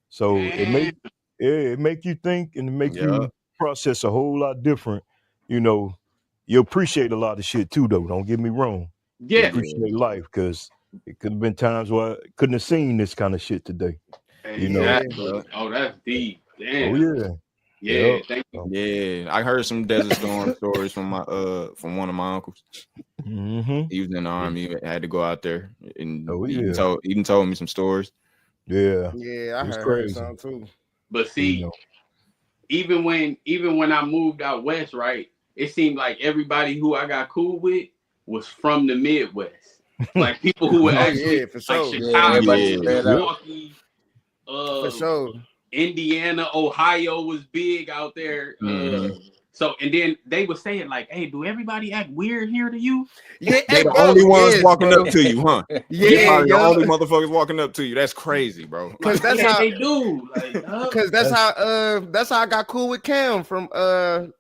So it make you think and it make you process a whole lot different. You know, you appreciate a lot of shit too, though. Don't get me wrong. Yeah. You appreciate life because it could have been times where I couldn't have seen this kind of shit today. You know. Oh, that's deep. Damn. Oh yeah. Yeah, thank you. Yeah, I heard some Desert Storm stories from one of my uncles. Mm-hmm. He was in the Army, had to go out there, and he even told me some stories. Yeah, I heard some too. But see, even when I moved out west, right, it seemed like everybody who I got cool with was from the Midwest, like people who were actually for sure. like Chicago, Milwaukee, for sure. Indiana, Ohio was big out there. So and then they would say it like, "Hey, do everybody act weird here to you?" Yeah, They the bro, only ones yes, walking bro. up to you, huh? Yeah, They probably the yo. only motherfuckers walking up to you. That's crazy, bro. Cause that's Yeah, how they do. Like, Cause that's how I got cool with Cam from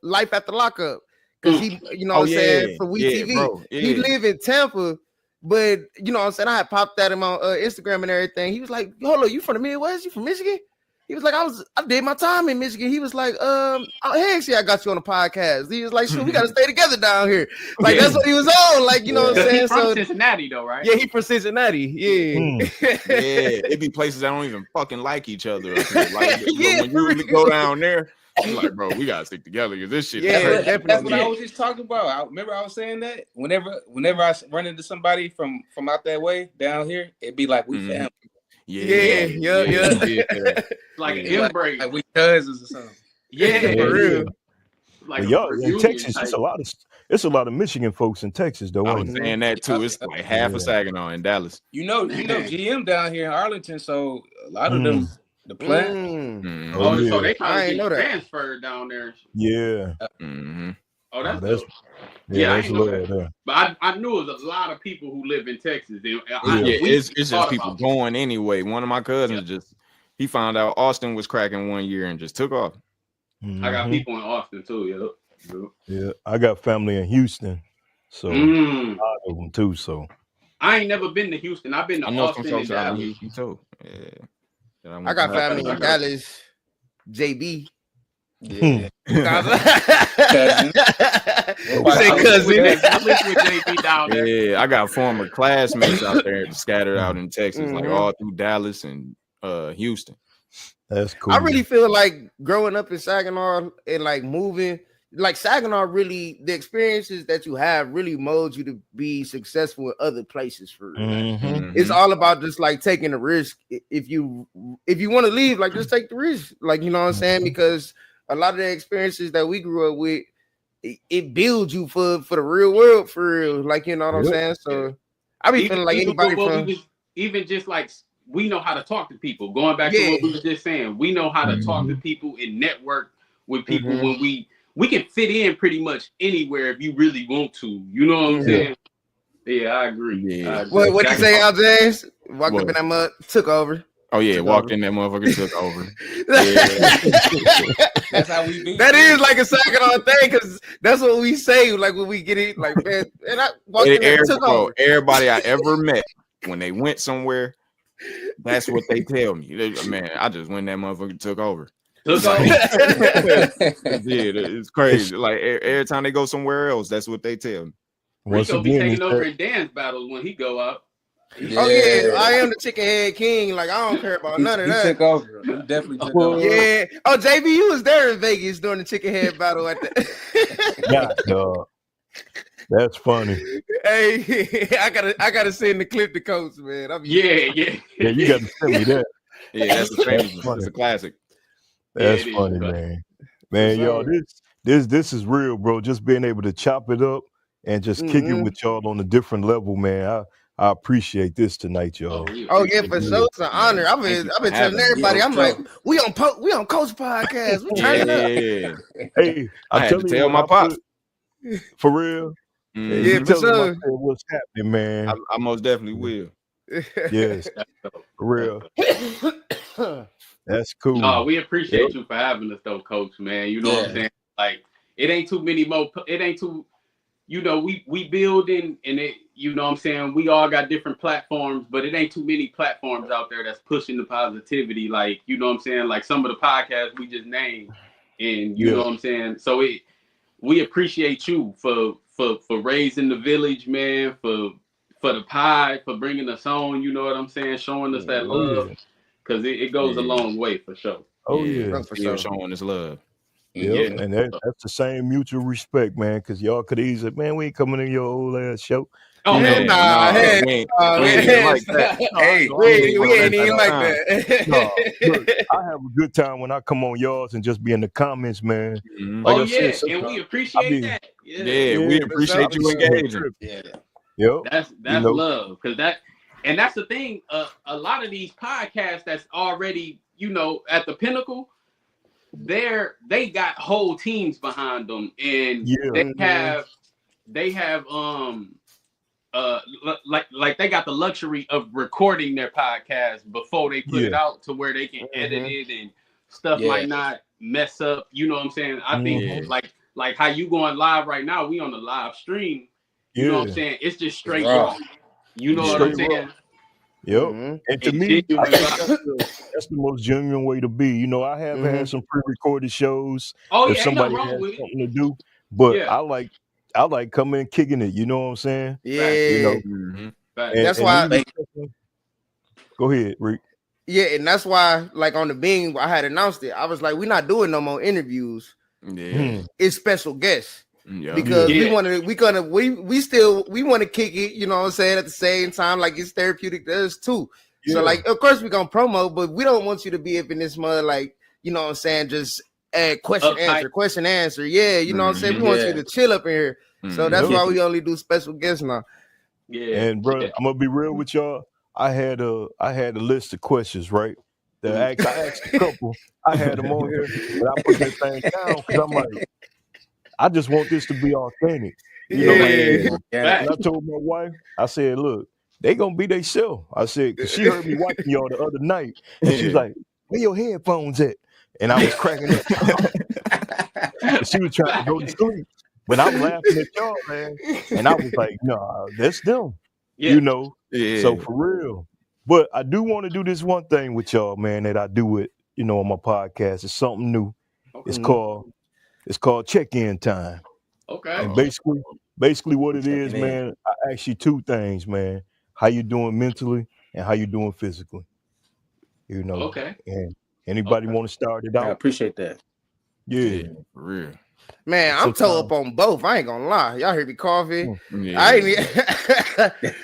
Life at the Lockup. Cause he, you know what I'm saying, for WeTV. bro. He live in Tampa, but you know what I'm saying, I had popped at him on Instagram and everything. He was like, "Hold on, you from the Midwest? You from Michigan?" He was like, I did my time in Michigan. He was like, oh, heck, see, I got you on the podcast. He was like, shoot, we gotta stay together down here. Like that's what he was on. Like, you know what I'm saying? He's from So Cincinnati though, right? yeah, he from Cincinnati. Yeah. Yeah, it be places that don't even fucking like each other. Like, Yeah, when you go down there, you're like, bro, we gotta stick together because this shit. Yeah, is That's what I was just talking about. I remember I was saying that whenever I run into somebody from out that way down here, it'd be like we family. Yeah. Like an embrace. Like we cousins or something. Yeah, for real. Like But y'all in reunion Texas, type. it's a lot of Michigan folks in Texas, though. I Ain't was it? saying that too. It's like half of Saginaw in Dallas. You know GM down here in Arlington, so a lot of them the plant. Oh, so they I trying ain't to know get that. transferred down there. Yeah. Oh, that's that's dope. yeah, I that's ain't know love that. there. But I knew it was a lot of people who live in Texas. And It's just people going anyway. One of my cousins he found out Austin was cracking one year and just took off. I got people in Austin too. Yeah, I got family in Houston, so a lot of them too. So I ain't never been to Houston. I've been to Austin and Dallas. Houston too. Yeah. I got family in Dallas. JB. Yeah. Cousin. Yeah, I got former classmates out there scattered out in Texas, like all through Dallas and Houston. That's cool. I really feel like growing up in Saginaw and like moving, like Saginaw really, the experiences that you have really mold you to be successful in other places for real. It's all about just like taking a risk. If you want to leave, like just take the risk. Like, you know what I'm saying? Because a lot of the experiences that we grew up with, it builds you for the real world for real. Like, you know what I'm saying? So I be feeling like anybody from even just like we know how to talk to people. Going back to what we were just saying, we know how to talk to people and network with people when we can fit in pretty much anywhere if you really want to. You know what I'm saying? Yeah, I agree. Yeah. What do you say, Al James? Walked up in that mud, took over. Oh yeah, walked in that motherfucker, took over. That's how we be. That is like a Saginaw thing, because that's what we say. Like when we get it, like man, and I walked in there, took over. Everybody I ever met when they went somewhere, that's what they tell me. Man, I just went that motherfucker, took over. It's crazy. Like every time they go somewhere else, that's what they tell me. Ricco be taking over in dance battles when he go out. Oh yeah, I am the chicken head king. Like I don't care about none of that. He took over. He definitely took over. Yeah. Oh, JB, you was there in Vegas during the chicken head battle at the. Yeah, dog. That's funny. Hey, I gotta send the clip to Coach, man. Yeah, you gotta send me that. Yeah, that's a famous. It's a classic. That's funny, man. Man, y'all, this is real, bro. Just being able to chop it up and just kick it with y'all on a different level, man. I appreciate this tonight, y'all. Oh yeah, for sure. It's an honor. I've been telling everybody. I'm like, we on Coach Podcast. We turning up. Hey, I had to tell my pops. For real. Yeah, for sure. What's happening, man? I most definitely will. Yes, for real. That's cool. No, we appreciate you for having us, though, Coach. Man, you know what I'm saying? Like, it ain't too many more. It ain't too. You know, we building and it. You know what I'm saying? We all got different platforms, but it ain't too many platforms out there that's pushing the positivity. Like, you know what I'm saying? Like some of the podcasts we just named, and you know what I'm saying? So we appreciate you for raising the village, man, for the pie, for bringing us on, you know what I'm saying? Showing us that love, because it goes a long way for sure. Oh yeah, for sure. Showing us love. Yeah, and that's the same mutual respect, man, because y'all could easily, man, we ain't coming in your old ass show. Oh man, we ain't like that. Hey, we ain't even like that. Look, I have a good time when I come on yours and just be in the comments, man. Like and we appreciate that. Yeah, we appreciate you engaging. That's love, because that's the thing. A lot of these podcasts that's already, you know, at the pinnacle, they got whole teams behind them, and they have like they got the luxury of recording their podcast before they put it out to where they can edit it and stuff might not mess up. You know what I'm saying? I think like how you going live right now, we on the live stream. You know what I'm saying? It's just straight raw. You know what I'm saying? Yep. And to me, I think that's the most genuine way to be. You know, I have had some pre-recorded shows if somebody has something to do, but I like coming and kicking it. You know what I'm saying? Yeah. You know, that's why. Go ahead, Rick. Yeah, and that's why, like on the Bing, I had announced it. I was like, we're not doing no more interviews. Yeah, it's special guests. Because we want to kick it, you know what I'm saying, at the same time, like it's therapeutic to us too. So like, of course we're gonna promo, but we don't want you to be up in this mud, like, you know what I'm saying, just question answer. Yeah, you know what I'm saying. We want you to chill up in here. So that's why we only do special guests now. Yeah. And bro, I'm gonna be real with y'all. I had a list of questions, right? I asked a couple. I had them on here, but I put that thing down because I'm like, I just want this to be authentic. You know, and I told my wife, I said, look, they gonna be they self. I said, because she heard me watching y'all the other night, and she's like, where your headphones at? And I was cracking up. She was trying to go to sleep, but I'm laughing at y'all, man. And I was like, nah, that's them. You know, so for real. But I do want to do this one thing with y'all, man, that I do with, you know, on my podcast. It's something new. It's called check-in time. Okay. And basically what it is, man, I ask you two things, man. How you doing mentally and how you doing physically. You know. Okay. And anybody want to start it out? I appreciate that. Yeah, for real. Man, I'm toe up on both. I ain't gonna lie. Y'all hear me coughing. I ain't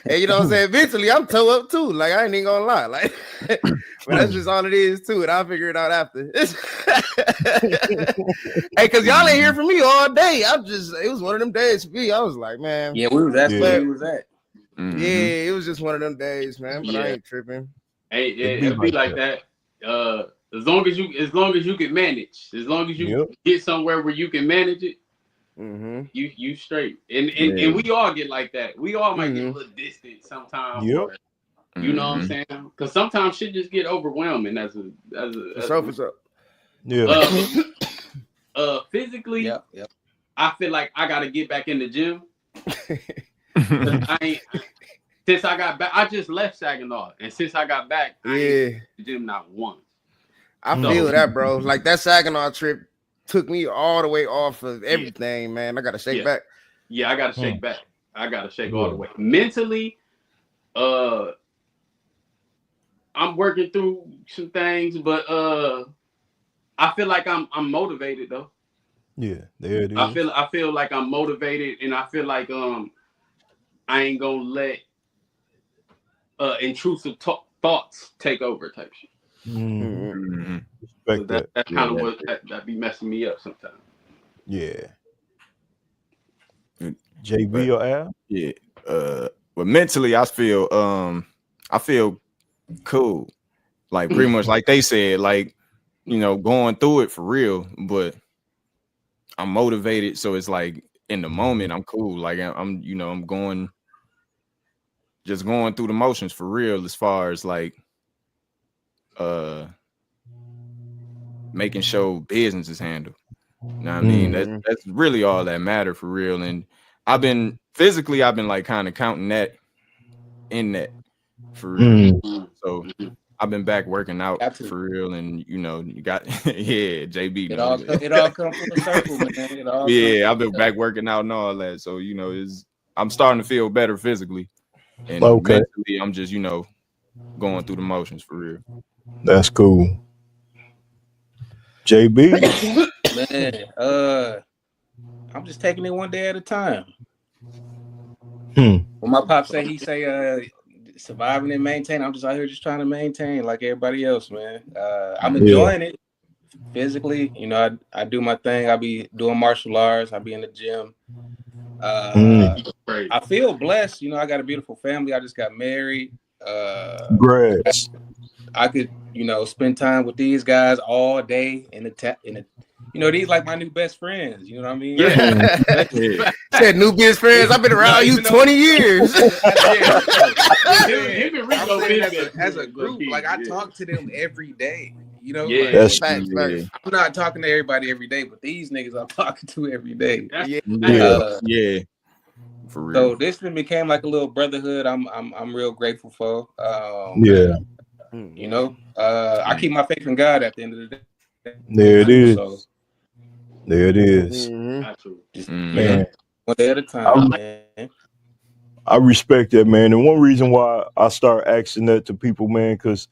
and you know what I'm saying? Mentally, I'm toe up too. Like, I ain't even gonna lie. Like, but that's just all it is too. And I'll figure it out after. Hey, cause y'all ain't hear from me all day. It was one of them days for me. I was like, man. Yeah, we was asking where we was at. Yeah, it was just one of them days, man. But I ain't tripping. Hey, it'll be like that. As long as you can manage, as long as you get somewhere where you can manage it, you straight. And we all get like that. We all might get a little distant sometimes. You know what I'm saying? Because sometimes shit just get overwhelming as a physically. I feel like I gotta get back in the gym. Since I got back, I just left Saginaw, and since I got back, I ain't the gym not once. I feel that, bro. Like that Saginaw trip took me all the way off of everything, man. I gotta shake back. Yeah, I gotta shake back. I gotta shake all the way. Mentally, I'm working through some things, but I feel like I'm motivated though. Yeah, there it is. I feel like I'm motivated, and I feel like I ain't gonna let intrusive thoughts take over type shit. So that's kind of what that be messing me up sometimes. Yeah. JB or Al? Yeah. But mentally, I feel cool. Like pretty much like they said, like, you know, going through it for real, but I'm motivated. So it's like in the moment, I'm cool. Like I'm going through the motions for real as far as like making sure business is handled. You know what I mean? That's really all that matter for real. And I've been like kind of counting that in that for real. So I've been back working out for real, and you know, you got JB. It all comes full circle, man. I've been back working out and all that. So you know, I'm starting to feel better physically, and mentally, I'm just, you know, going through the motions for real. That's cool. JB, man, I'm just taking it one day at a time. When my pop he say surviving and maintaining, I'm just out here just trying to maintain like everybody else, man. I'm enjoying it physically. You know, I do my thing. I be doing martial arts. I be in the gym. I feel blessed. You know, I got a beautiful family. I just got married. Congrats. I could spend time with these guys all day in the these like my new best friends. You know what I mean? Yeah. Said new best friends. I've been around you 20 years. Him and Ricco as a group, like I talk to them every day. Yeah. That's Facts. I'm not talking to everybody every day, but these niggas I'm talking to every day. Yeah. For real. So this then became like a little brotherhood. I'm real grateful for. yeah. I keep my faith in God at the end of the day. There it is. So There it is. just Man, one day at a time, man. I respect that, man. And one reason why I start asking that to people, man, because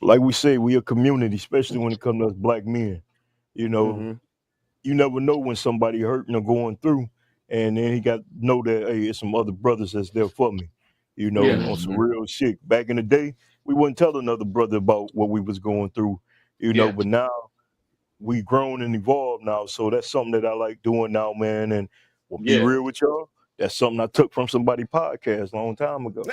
like we say, we a community, especially when it comes to us black men. You never know when somebody hurting or going through, and then he got to know that, hey, it's some other brothers that's there for me. On some real shit. Back in the day, we wouldn't tell another brother about what we was going through, but now we grown and evolved now. So that's something that I like doing now, man. And we'll be real with y'all. That's something I took from somebody's podcast a long time ago.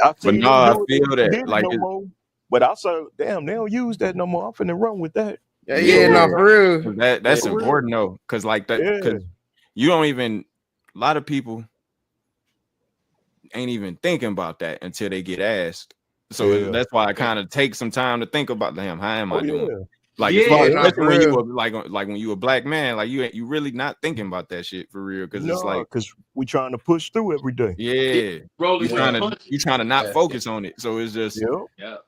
I feel that. Like no more. But I said, damn, they don't use that no more. I'm finna run with that. No, for real. That's important though, because like that, because you don't even. A lot of people ain't even thinking about that until they get asked. So that's why I kind of take some time to think about, damn, how am I doing? Like, especially when you were like when you a black man, like you really not thinking about that shit for real, because it's like because we trying to push through every day. Yeah, you trying to not focus on it, so it's just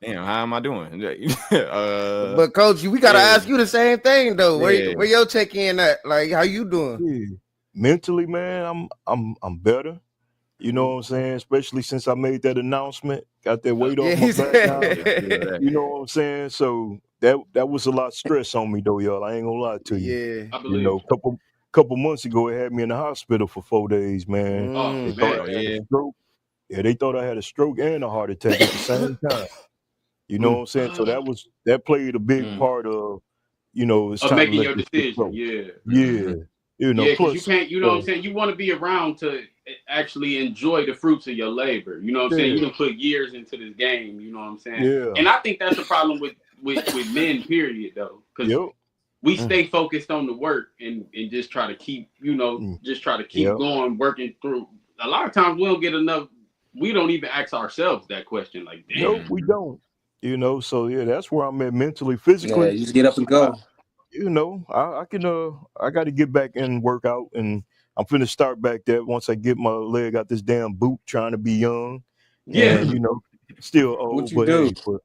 damn, how am I doing? But coach, we gotta ask you the same thing though. Where your check in at? Like, how you doing? Mentally, man, I'm better. You know what I'm saying? Especially since I made that announcement, got that weight off my back now. You know what I'm saying? So that was a lot of stress on me though, y'all. I ain't gonna lie to you. I believe couple months ago, it had me in the hospital for 4 days, man. They thought I had a stroke. Yeah, they thought I had a stroke and a heart attack at the same time. You know what I'm saying? So that played a big part of, it's time making to your decision. Plus, you can't, what I'm saying? You want to be around to actually enjoy the fruits of your labor. You know what I'm saying? You can put years into this game. You know what I'm saying? Yeah. And I think that's the problem with men, period, though. Because we stay focused on the work and just try to keep, going, working through. A lot of times we don't get enough. We don't even ask ourselves that question. Like, damn. No, we don't. So that's where I'm at mentally, physically. Yeah, you just get up and go. I got to get back and work out, and I'm finna start back there once I get my leg out this damn boot, trying to be young. Yeah. And, still old, What you do?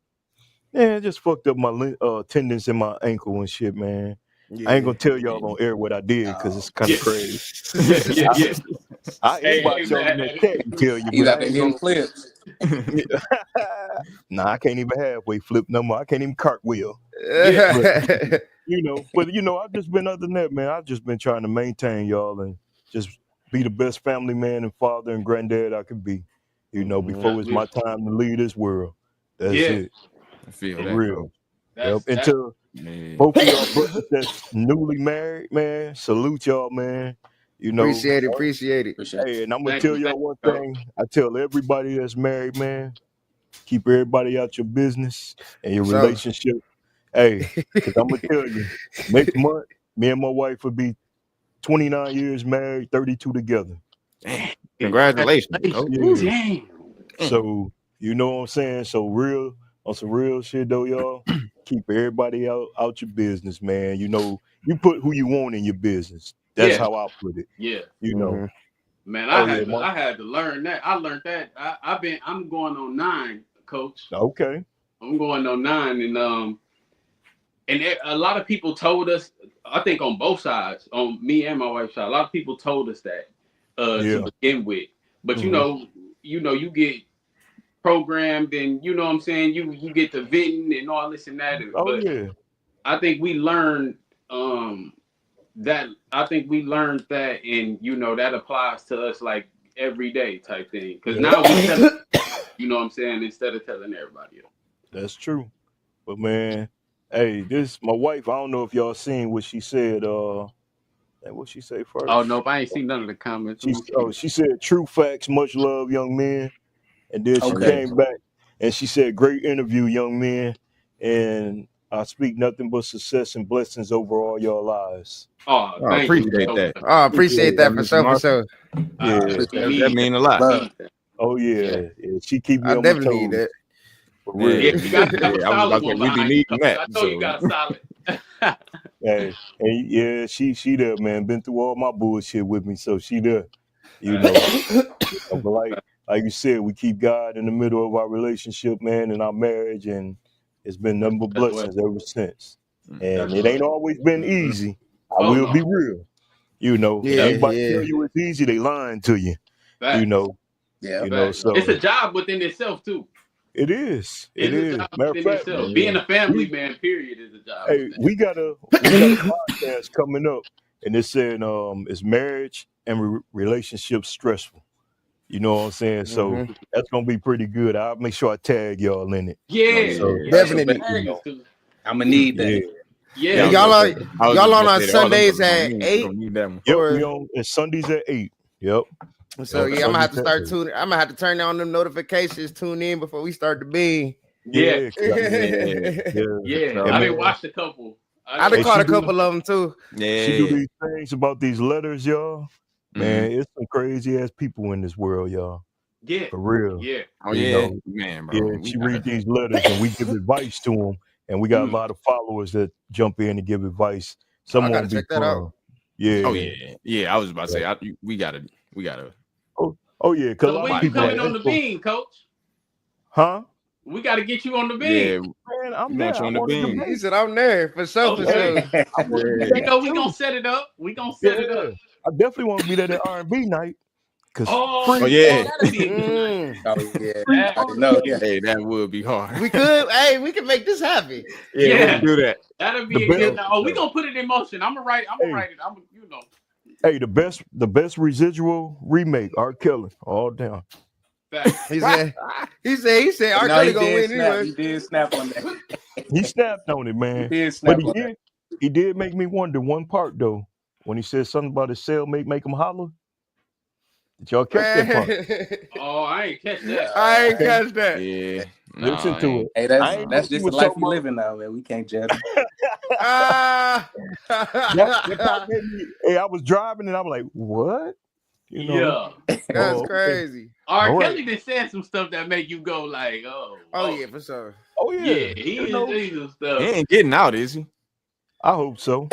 It just fucked up my tendons in my ankle and shit, man. I ain't gonna tell y'all on air what I did because it's kind of crazy. I invite y'all in that chat and tell you. You got been hitting flips. Nah, I can't even halfway flip no more. I can't even cartwheel. But I've just been, other than that, man, I've just been trying to maintain y'all and just be the best family man and father and granddad I can be. Before it's my time to leave this world. That's it. I feel that, real. And to both of y'all brothers that's newly married, man, salute y'all, man. Appreciate it. Hey, and I'm gonna tell y'all one thing. I tell everybody that's married, man, keep everybody out your business and your relationship. Hey, because I'm gonna tell you, next month, me and my wife will be 29 years married, 32 together. Congratulations. Damn. So you know what I'm saying? So on some real shit though, y'all. Keep everybody out your business, man. You put who you want in your business. That's how I put it. Yeah. Man, I had to learn that. I learned that. I'm going on 9, coach. Okay. I'm going on 9, and a lot of people told us, I think on both sides, on me and my wife's side, a lot of people told us that to begin with. But you get programmed, and you know what I'm saying, you get the venting and all this and that. I think we learned that. I think we learned that, and that applies to us like every day type thing. Because now we tell, you know what I'm saying, instead of telling everybody else. That's true. But man, hey, this my wife. I don't know if y'all seen what she said. What she say first? Oh no, I ain't seen none of the comments. She said, "True facts, much love, young men." And then she Okay. came back and she said, "Great interview, young man. And I speak nothing but success and blessings over all your lives." Oh, Oh, thank you. appreciate that. Oh, appreciate that for sure, for sure. Yeah. That mean a lot. Oh yeah. Yeah. She keep me I on my definitely need toes. that. For Yeah, real. Yeah, you got to have a I was about solid to say one we be behind needing you. that. I know you got a solid. Hey, and yeah, she there, man. Been through all my bullshit with me, so she there. You know, but like you said, we keep God in the middle of our relationship, man, and our marriage, and it's been nothing but blessings ever since. And it ain't always been easy. I Oh, will no. be real. You know, Yeah, anybody yeah. tell you it's easy, they lying to you. Facts. You know, Yeah. so It's a job within itself too. it is. It It's a is. job Matter of within fact, itself. Being a family man, period, is a job. hey, we got a podcast coming up, and it said is marriage and relationships stressful. You know what I'm saying? So that's gonna be pretty good. I'll make sure I tag y'all in it. Yeah, So Definitely. I'm gonna need that. Yeah. And y'all are I was y'all on about to our say, Sundays them at we 8. don't need that one. Yep, Or- we on it's Sundays at 8. Yep. So Yep, yeah, I'm gonna have to Sundays at start 8. tuning. I'm gonna have to turn on them notifications, tune in before we start the bean. Yeah. Yeah. Yeah. And I man, done watched a couple. I done Hey, caught a she do- couple of them too. She do these things about these letters, y'all. Man, it's some crazy ass people in this world, y'all. Yeah. For real. Yeah. Oh You yeah, know, man, bro. yeah, she read these letters and we give advice to them, and we got a lot of followers that jump in and give advice. Some I gotta won't be check that fun. out. Yeah. Oh yeah. I was about to say we gotta. Oh yeah, because a So lot when of you people coming like, on the bean, coach? huh? We got to get you on the Yeah, bean. Man, I'm we there. want you I on the wanted to beam. be. He said I'm there for sure, for Okay. sure. I wanted to be You there know, we too. gonna set it up. We gonna set it up. I definitely want to be there at R&B night. Cause Oh, free, yeah. that'd be a good night. Oh yeah. free That- I R&B. know. Yeah. Hey, that would be hard. We could, hey, we can make this happen. Yeah, we can do that. That'd The be a best- good night. Oh, we gonna put it in motion. I'm gonna write it. You know. Hey, the best residual remake, R. Kelly, all down. Facts. He said R. No, Kelly he gonna did win snap. anyway. He did snap on that. He snapped on it, He man. did But snap on that. he did make me wonder one part though, when he said something about his cellmate make him holler. Did y'all catch that part? Oh, I ain't catch that. I ain't catch that. Yeah. Listen to it. Hey, I that's ain't know just he the was life talking we about- living now, man. We can't judge. Ah. That part made me- hey, I was driving and I'm like, what? You know? Yeah. That's okay. crazy. R. All right. Kelly done said some stuff that make you go like, oh. Oh yeah, for sure. Oh yeah. Yeah, he You is know, some stuff. He ain't getting out, is he? I hope so.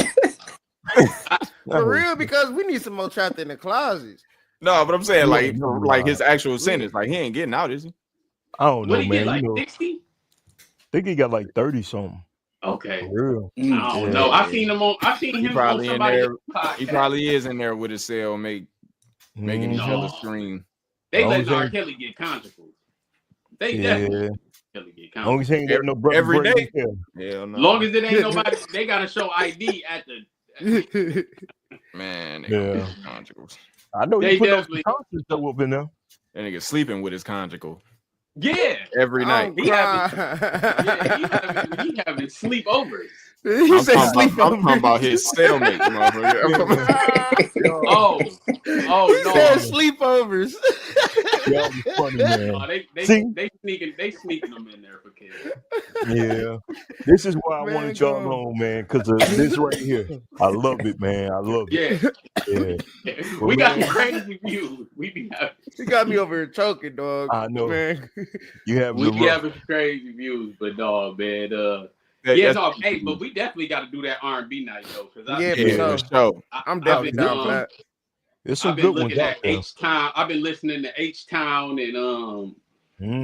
For real, because we need some more trapped in the closets. No, but I'm saying like No, like his actual sentence, like he ain't getting out, is he? I don't know, What he man. get, like you know, 60? I think he got like 30 something. Okay. For real. I don't know. I seen him on He on probably in somebody there. podcast. He probably is in there with his cell making each No. other scream. They let Long as R. ain't- Kelly get conjugals. They Yeah. definitely let Kelly get Long as conjugals. he ain't got no brother Every Brady day? Hill. Hell no. Long as it ain't nobody, they gotta show ID at the. Man, they Yeah. gonna get conjugals. I know They he put those definitely- concerts though up in there. That nigga sleeping with his conjugal Yeah, every night. he having sleepovers. He said I'm sleep talking about his cellmate, motherfucker. He Oh no. said sleepovers. Y'all be funny, man. No, they See? sneaking them in there for kids. Yeah. This is why I Man, wanted y'all go. on, man, because of this right here. I love it, man. I love it. Yeah, Yeah. we got some crazy views. We be having, He got me over here choking, dog. I know. Man. You have we the be rough. having crazy views, but dog, man. That's- No, hey, but we definitely got to do that R&B night though, because Yeah, for yeah, sure. for sure. I'm definitely down for that. There's some I've been good ones looking out at there. H-Town. I've been listening to H-Town and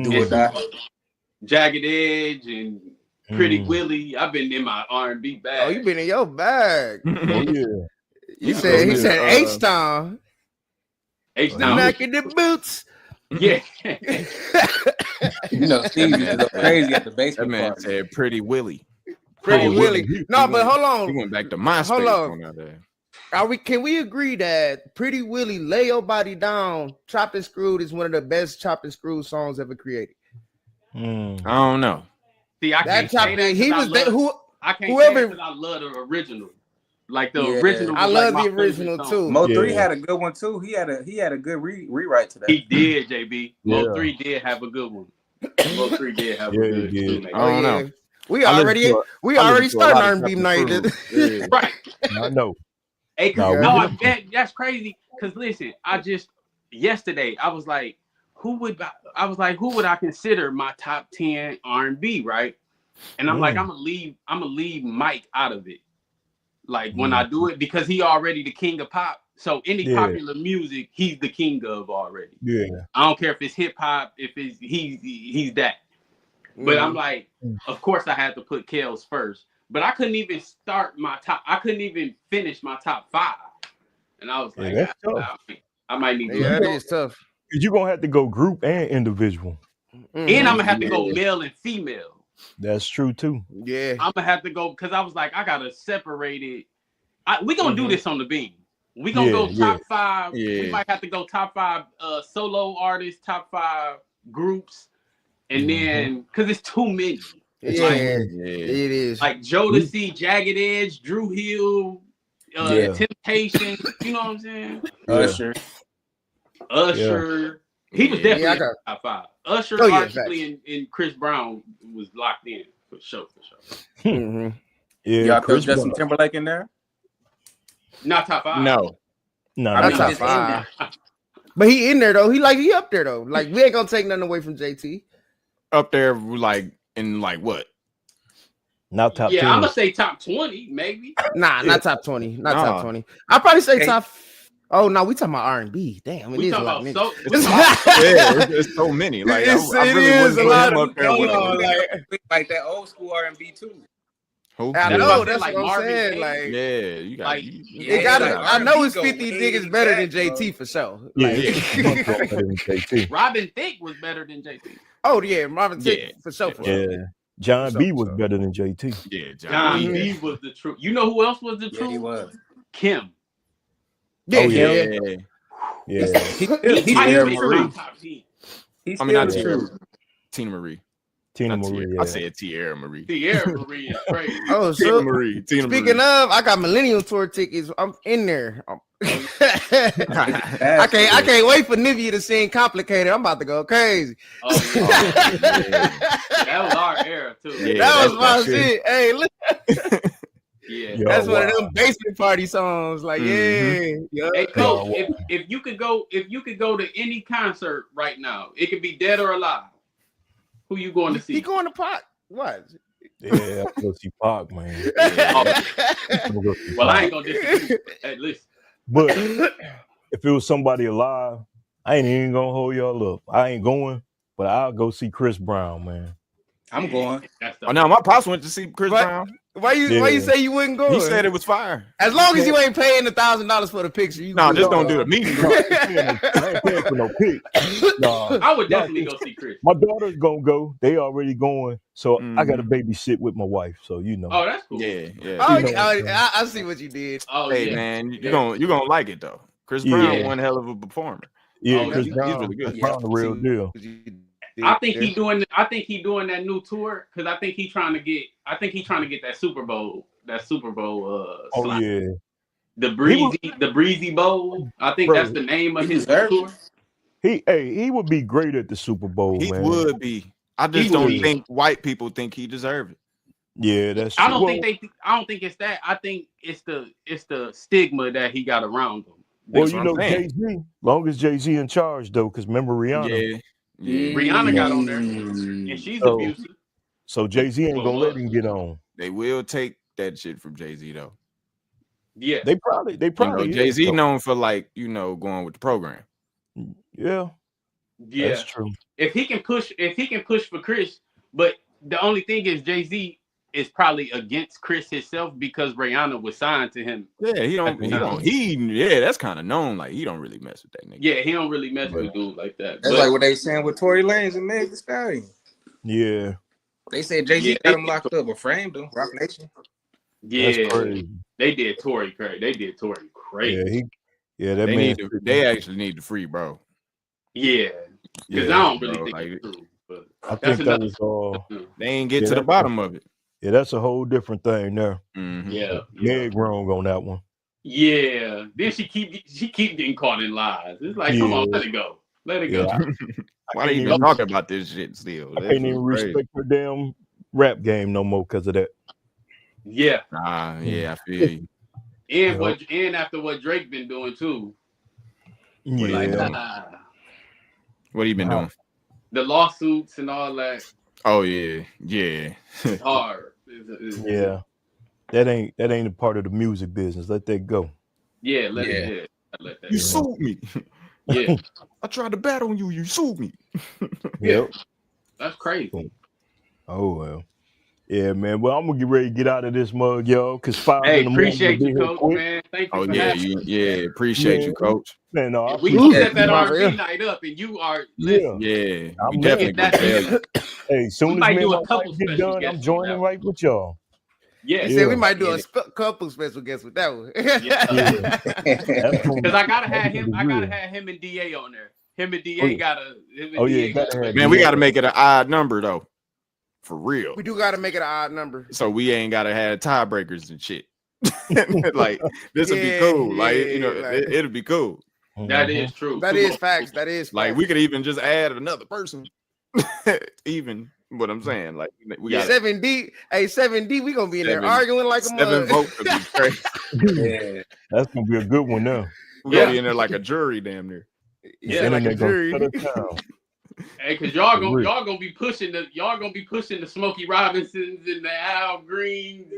Do or die. Jagged Edge and Pretty Mm. Willie. I've been in my R&B bag. Oh, you been in your bag. Oh yeah. You Yeah, said he yeah, said H-Town. H-Town. Knocking the boots. Yeah. You know, Steve used to go crazy at the That basement man party. said Pretty Willie. Pretty Oh, Willie. Willie. No, but hold He on. went back to MySpace Hold on. on that day. Can we agree that Pretty Willie Lay Your Body Down, Chopped and Screwed is one of the best Chopped and Screwed songs ever created? Mm. I don't know. See, I That can't say Chopped that and he 'cause was that who I can't whoever- say that 'cause I love the original. Like the original. I was love like the my original favorite too. song. Mo 3 had a good one too. He had a good rewrite to that. He did, JB. Yeah. Mo 3 did have a good one. Mo 3 did have a Yeah, good he did. tune. I don't know. We I listen already to a starting lot of R&B Captain night. Cruz. Yeah. Right. I know. Hey, Nah, Yeah. that's crazy. Cause listen, yesterday I was like, who would I consider my top 10 R&B, right? And I'm like, I'm gonna leave Mike out of it. Like when I do it, because he already the king of pop. So any popular music, he's the king of already. Yeah. I don't care if it's hip hop, if it's he's that. But I'm like, of course I had to put Kels first. But I couldn't even finish my top 5. And I was like, that's tough. I might need to. Yeah, that is tough. You're gonna have to go group and individual. And I'm gonna have to go male and female. That's true too. Yeah. I'm gonna have to go because I was like, I gotta separate it. We're gonna do this on the beam. We're gonna go top 5. Yeah. We might have to go top 5 solo artists, top 5 groups, and then because it's too many. It is. Like Jodeci, Jagged Edge, Drew Hill, Temptation. You know what I'm saying? Usher. He was definitely top 5. Usher, arguably, and Chris Brown was locked in for sure. Yeah, y'all throw Justin Timberlake in there? Not top 5. No, not top 5. But he in there though. He up there though. Like we ain't gonna take nothing away from JT. Up there, like in like what? Not top 10. I'm gonna say top 20, maybe. Nah, not top 20. Not top 20. I'll probably say top. Oh no, we talking about R&B. Damn, we talking about it's so many. Like I really wouldn't put him up there with like that old school R&B too. I know that's like what I'm saying. Like, you got like, it got. I know it's 50 niggas better than JT for sure. Like, Robin Thicke was better than JT. Oh yeah, Robin Thicke for sure. John B was better than JT. Yeah, John B was the truth. You know who else was the truth? He was Kim. Yeah. He's not Tina Marie. Tina Marie. I said Tierra Marie. Tierra Marie is crazy. Oh, Tina Marie. Speaking of, I got Millennium Tour tickets. I'm in there. I can't wait for Nivea to sing "Complicated." I'm about to go crazy. That was our era too. Yeah, that was my shit. Hey, look. That's one of them basement party songs. Like, Hey, Coach, if you could go to any concert right now, it could be dead or alive. Who you going to see? He going to Pac. What? Yeah, I go see Pac, man. Well, I ain't gonna disagree. At least. But if it was somebody alive, I ain't even gonna hold y'all up. I ain't going, but I'll go see Chris Brown, man. I'm going. Oh no, my pops went to see Chris Brown. Why you say you wouldn't go? He said it was fire. As long as you ain't paying $1,000 for the picture. Just don't do the meeting. I ain't paying for no pic. I would definitely go see Chris. My daughter's gonna go. They already going, so I got to babysit with my wife. So you know. Oh, that's cool. Yeah. I see what you did. Oh, hey man, you're gonna like it though. Chris Brown, one hell of a performer. Yeah, Chris Brown, he's really good. Brown, the real deal. I think he doing that new tour because I think he trying to get that Super Bowl slot. The breezy bowl. I think that's the name of his tour. He would be great at the Super Bowl. He man. would be. I just don't think white people think he deserves it. Yeah, that's true. I don't think it's that. I think it's the stigma that he got around him. Well, you know, Jay-Z, long as Jay-Z in charge though, because remember Rihanna. Yeah. Rihanna got on there, and she's abusive. So Jay-Z ain't gonna let him get on. They will take that shit from Jay-Z though. Yeah, they probably. Jay-Z known for going with the program. Yeah, that's true. If he can push for Chris, but the only thing is Jay-Z is probably against Chris himself because Rihanna was signed to him. Yeah, that's kind of known. Like he don't really mess with that nigga. Yeah, he don't really mess with dudes like that. That's like what they saying with Tory Lanez and Meg Thee Stallion. Yeah, they said Jay-Z got him locked up or framed him. Rock Nation. Yeah, they did Tory crazy. They did Tory crazy. They actually need to free, bro. Yeah, because I don't really think it's true. But I think that was all. They ain't get to the bottom of it. Yeah, that's a whole different thing there. Mhm. Yeah. Meg wrong on that one. Yeah. Then she keep getting caught in lies. It's like, come on, let it go. Let it Yeah. go. Why they even talking about this shit still? I can't even respect her damn rap game no more because of that. Yeah. Yeah, I feel you. And after what Drake been doing too. Yeah. What he been doing? The lawsuits and all that. Oh yeah. It's hard. Yeah. That ain't a part of the music business. Let that go. Yeah, let that You sued me. Yeah. I tried to bat on you. You sued me. Yep. That's crazy. Oh well. Yeah, man. Well, I'm gonna get ready to get out of this mug, y'all. Cause 5 in the morning. Appreciate you, Coach, man. Thank you for having me. Appreciate you, Coach. Man, no, we can set that R&B night up, and you are listen. Yeah. I'm We definitely Hey, soon we as might me do and a my couple wife get special done, guests I'm joining right with y'all. Yeah, He said we might do a couple special guests with that one. Because I gotta have him. I gotta have him and DA on there. Him and DA gotta. Man, we gotta make it an odd number though. For real. We do gotta make it an odd number. So we ain't gotta have tiebreakers and shit. Like this would be cool. Like it'll be cool. That is true. That is facts. That is facts. Like we could even just add another person. Even what I'm saying, like we got 7D. Hey, 7D, we gonna be in there arguing like a 7 votes would be crazy. Yeah, that's gonna be a good one now. We're gonna be in there like a jury, damn near. Yeah, like a jury. Hey, cause y'all gonna be pushing the Smokey Robinsons and the Al Greens.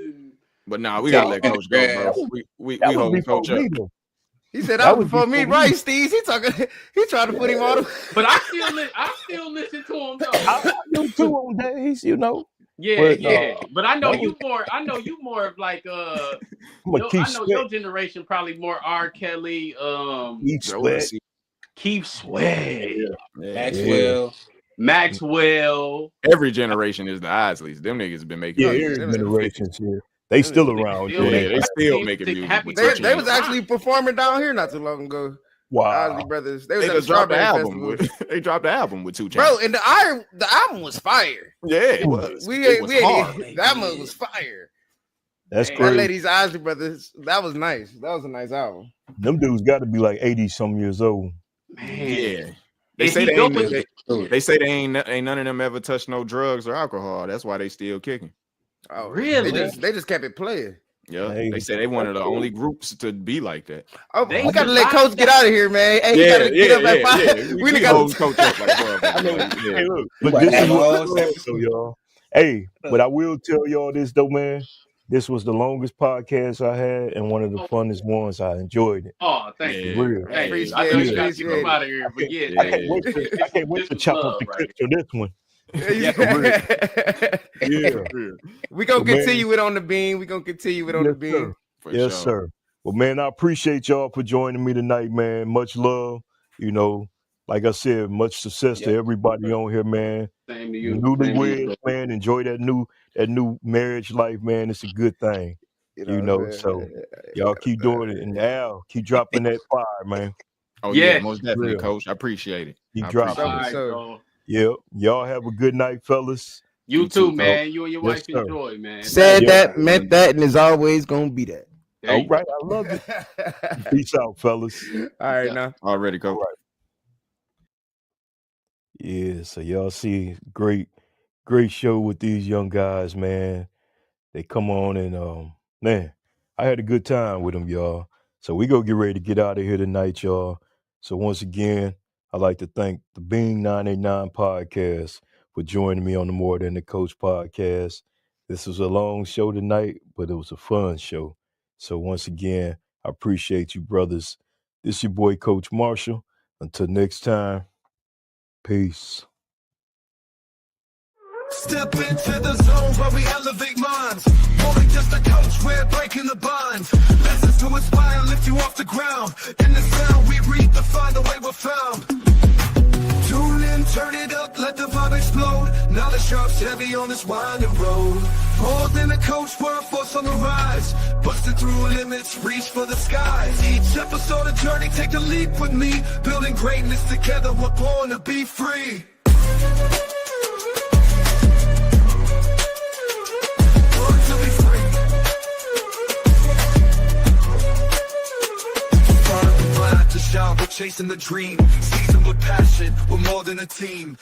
But we gotta let Coach go, bro. We hold Coach up. He said that was before me, right, Steve? He trying to put him on. But I still listen to him though. I do too on days, you know. Yeah. But I know you more. I know you more of like I know your generation probably more R. Kelly, Keith Sweat, Maxwell. Every generation is the Isleys. Them niggas have been making. Every generations here. They still around. They still making music. They was actually performing down here not too long ago. Wow. Isley Brothers. They was dropped the album. They dropped the album with 2 Chainz. Bro, and the album was fire. Yeah, it was. That one was fire. That's crazy. That ladies Isley Brothers. That was nice. That was a nice album. Them dudes got to be like 80-some years old. Man. Yeah. They say they ain't none of them ever touched no drugs or alcohol. That's why they still kicking. Oh, really? They just kept it playing. Yeah, they say they one of the only groups to be like that. Oh, we gotta let Coach get out of here, man. Hey, he gotta get up at 5. We gotta Coach up like Hey, look, but this is what episode, y'all. Hey, but I will tell y'all this though, man. This was the longest podcast I had and one of the funnest ones. I enjoyed it. Oh, thank you. Real. Hey, I know you got to come out of here, but I can't wait to chop up the clips for this one. We gonna continue it on the beam. Yes, sir. Well, man, I appreciate y'all for joining me tonight, man. Much love. You know, like I said, much success to everybody on here, man. Same to you. Newlyweds, man. Enjoy that new marriage life, man. It's a good thing. You know, so y'all keep doing it, and Al, keep dropping that fire, man. Oh yeah, most definitely, Coach. I appreciate it. Keep dropping it. Yep. Y'all have a good night, fellas. You too, man. You and your wife enjoy, man. Said that, meant that, and is always gonna be that. All right, I love it. Peace out, fellas. All right, now. Already, Coach. Right. Yeah, so y'all see, great show with these young guys, man. They come on and man, I had a good time with them, y'all. So we go get ready to get out of here tonight, y'all. So once again, I'd like to thank the Being 989 podcast for joining me on the More Than the Coach podcast. This was a long show tonight, but it was a fun show. So once again, I appreciate you, brothers. This is your boy, Coach Marshall. Until next time, peace. Step into the zone where we elevate minds. More than just a coach, we're breaking the bonds. Lessons to inspire and lift you off the ground. In the sound, we redefine the way we're found. Tune in, turn it up, let the vibe explode. Knowledge drops heavy on this winding road. More than a coach, we're a force on the rise. Busting through limits, reach for the skies. Each episode a journey, take a leap with me. Building greatness together, we're born to be free. shine, we're chasing the dream. Seasoned with passion, we're more than a team.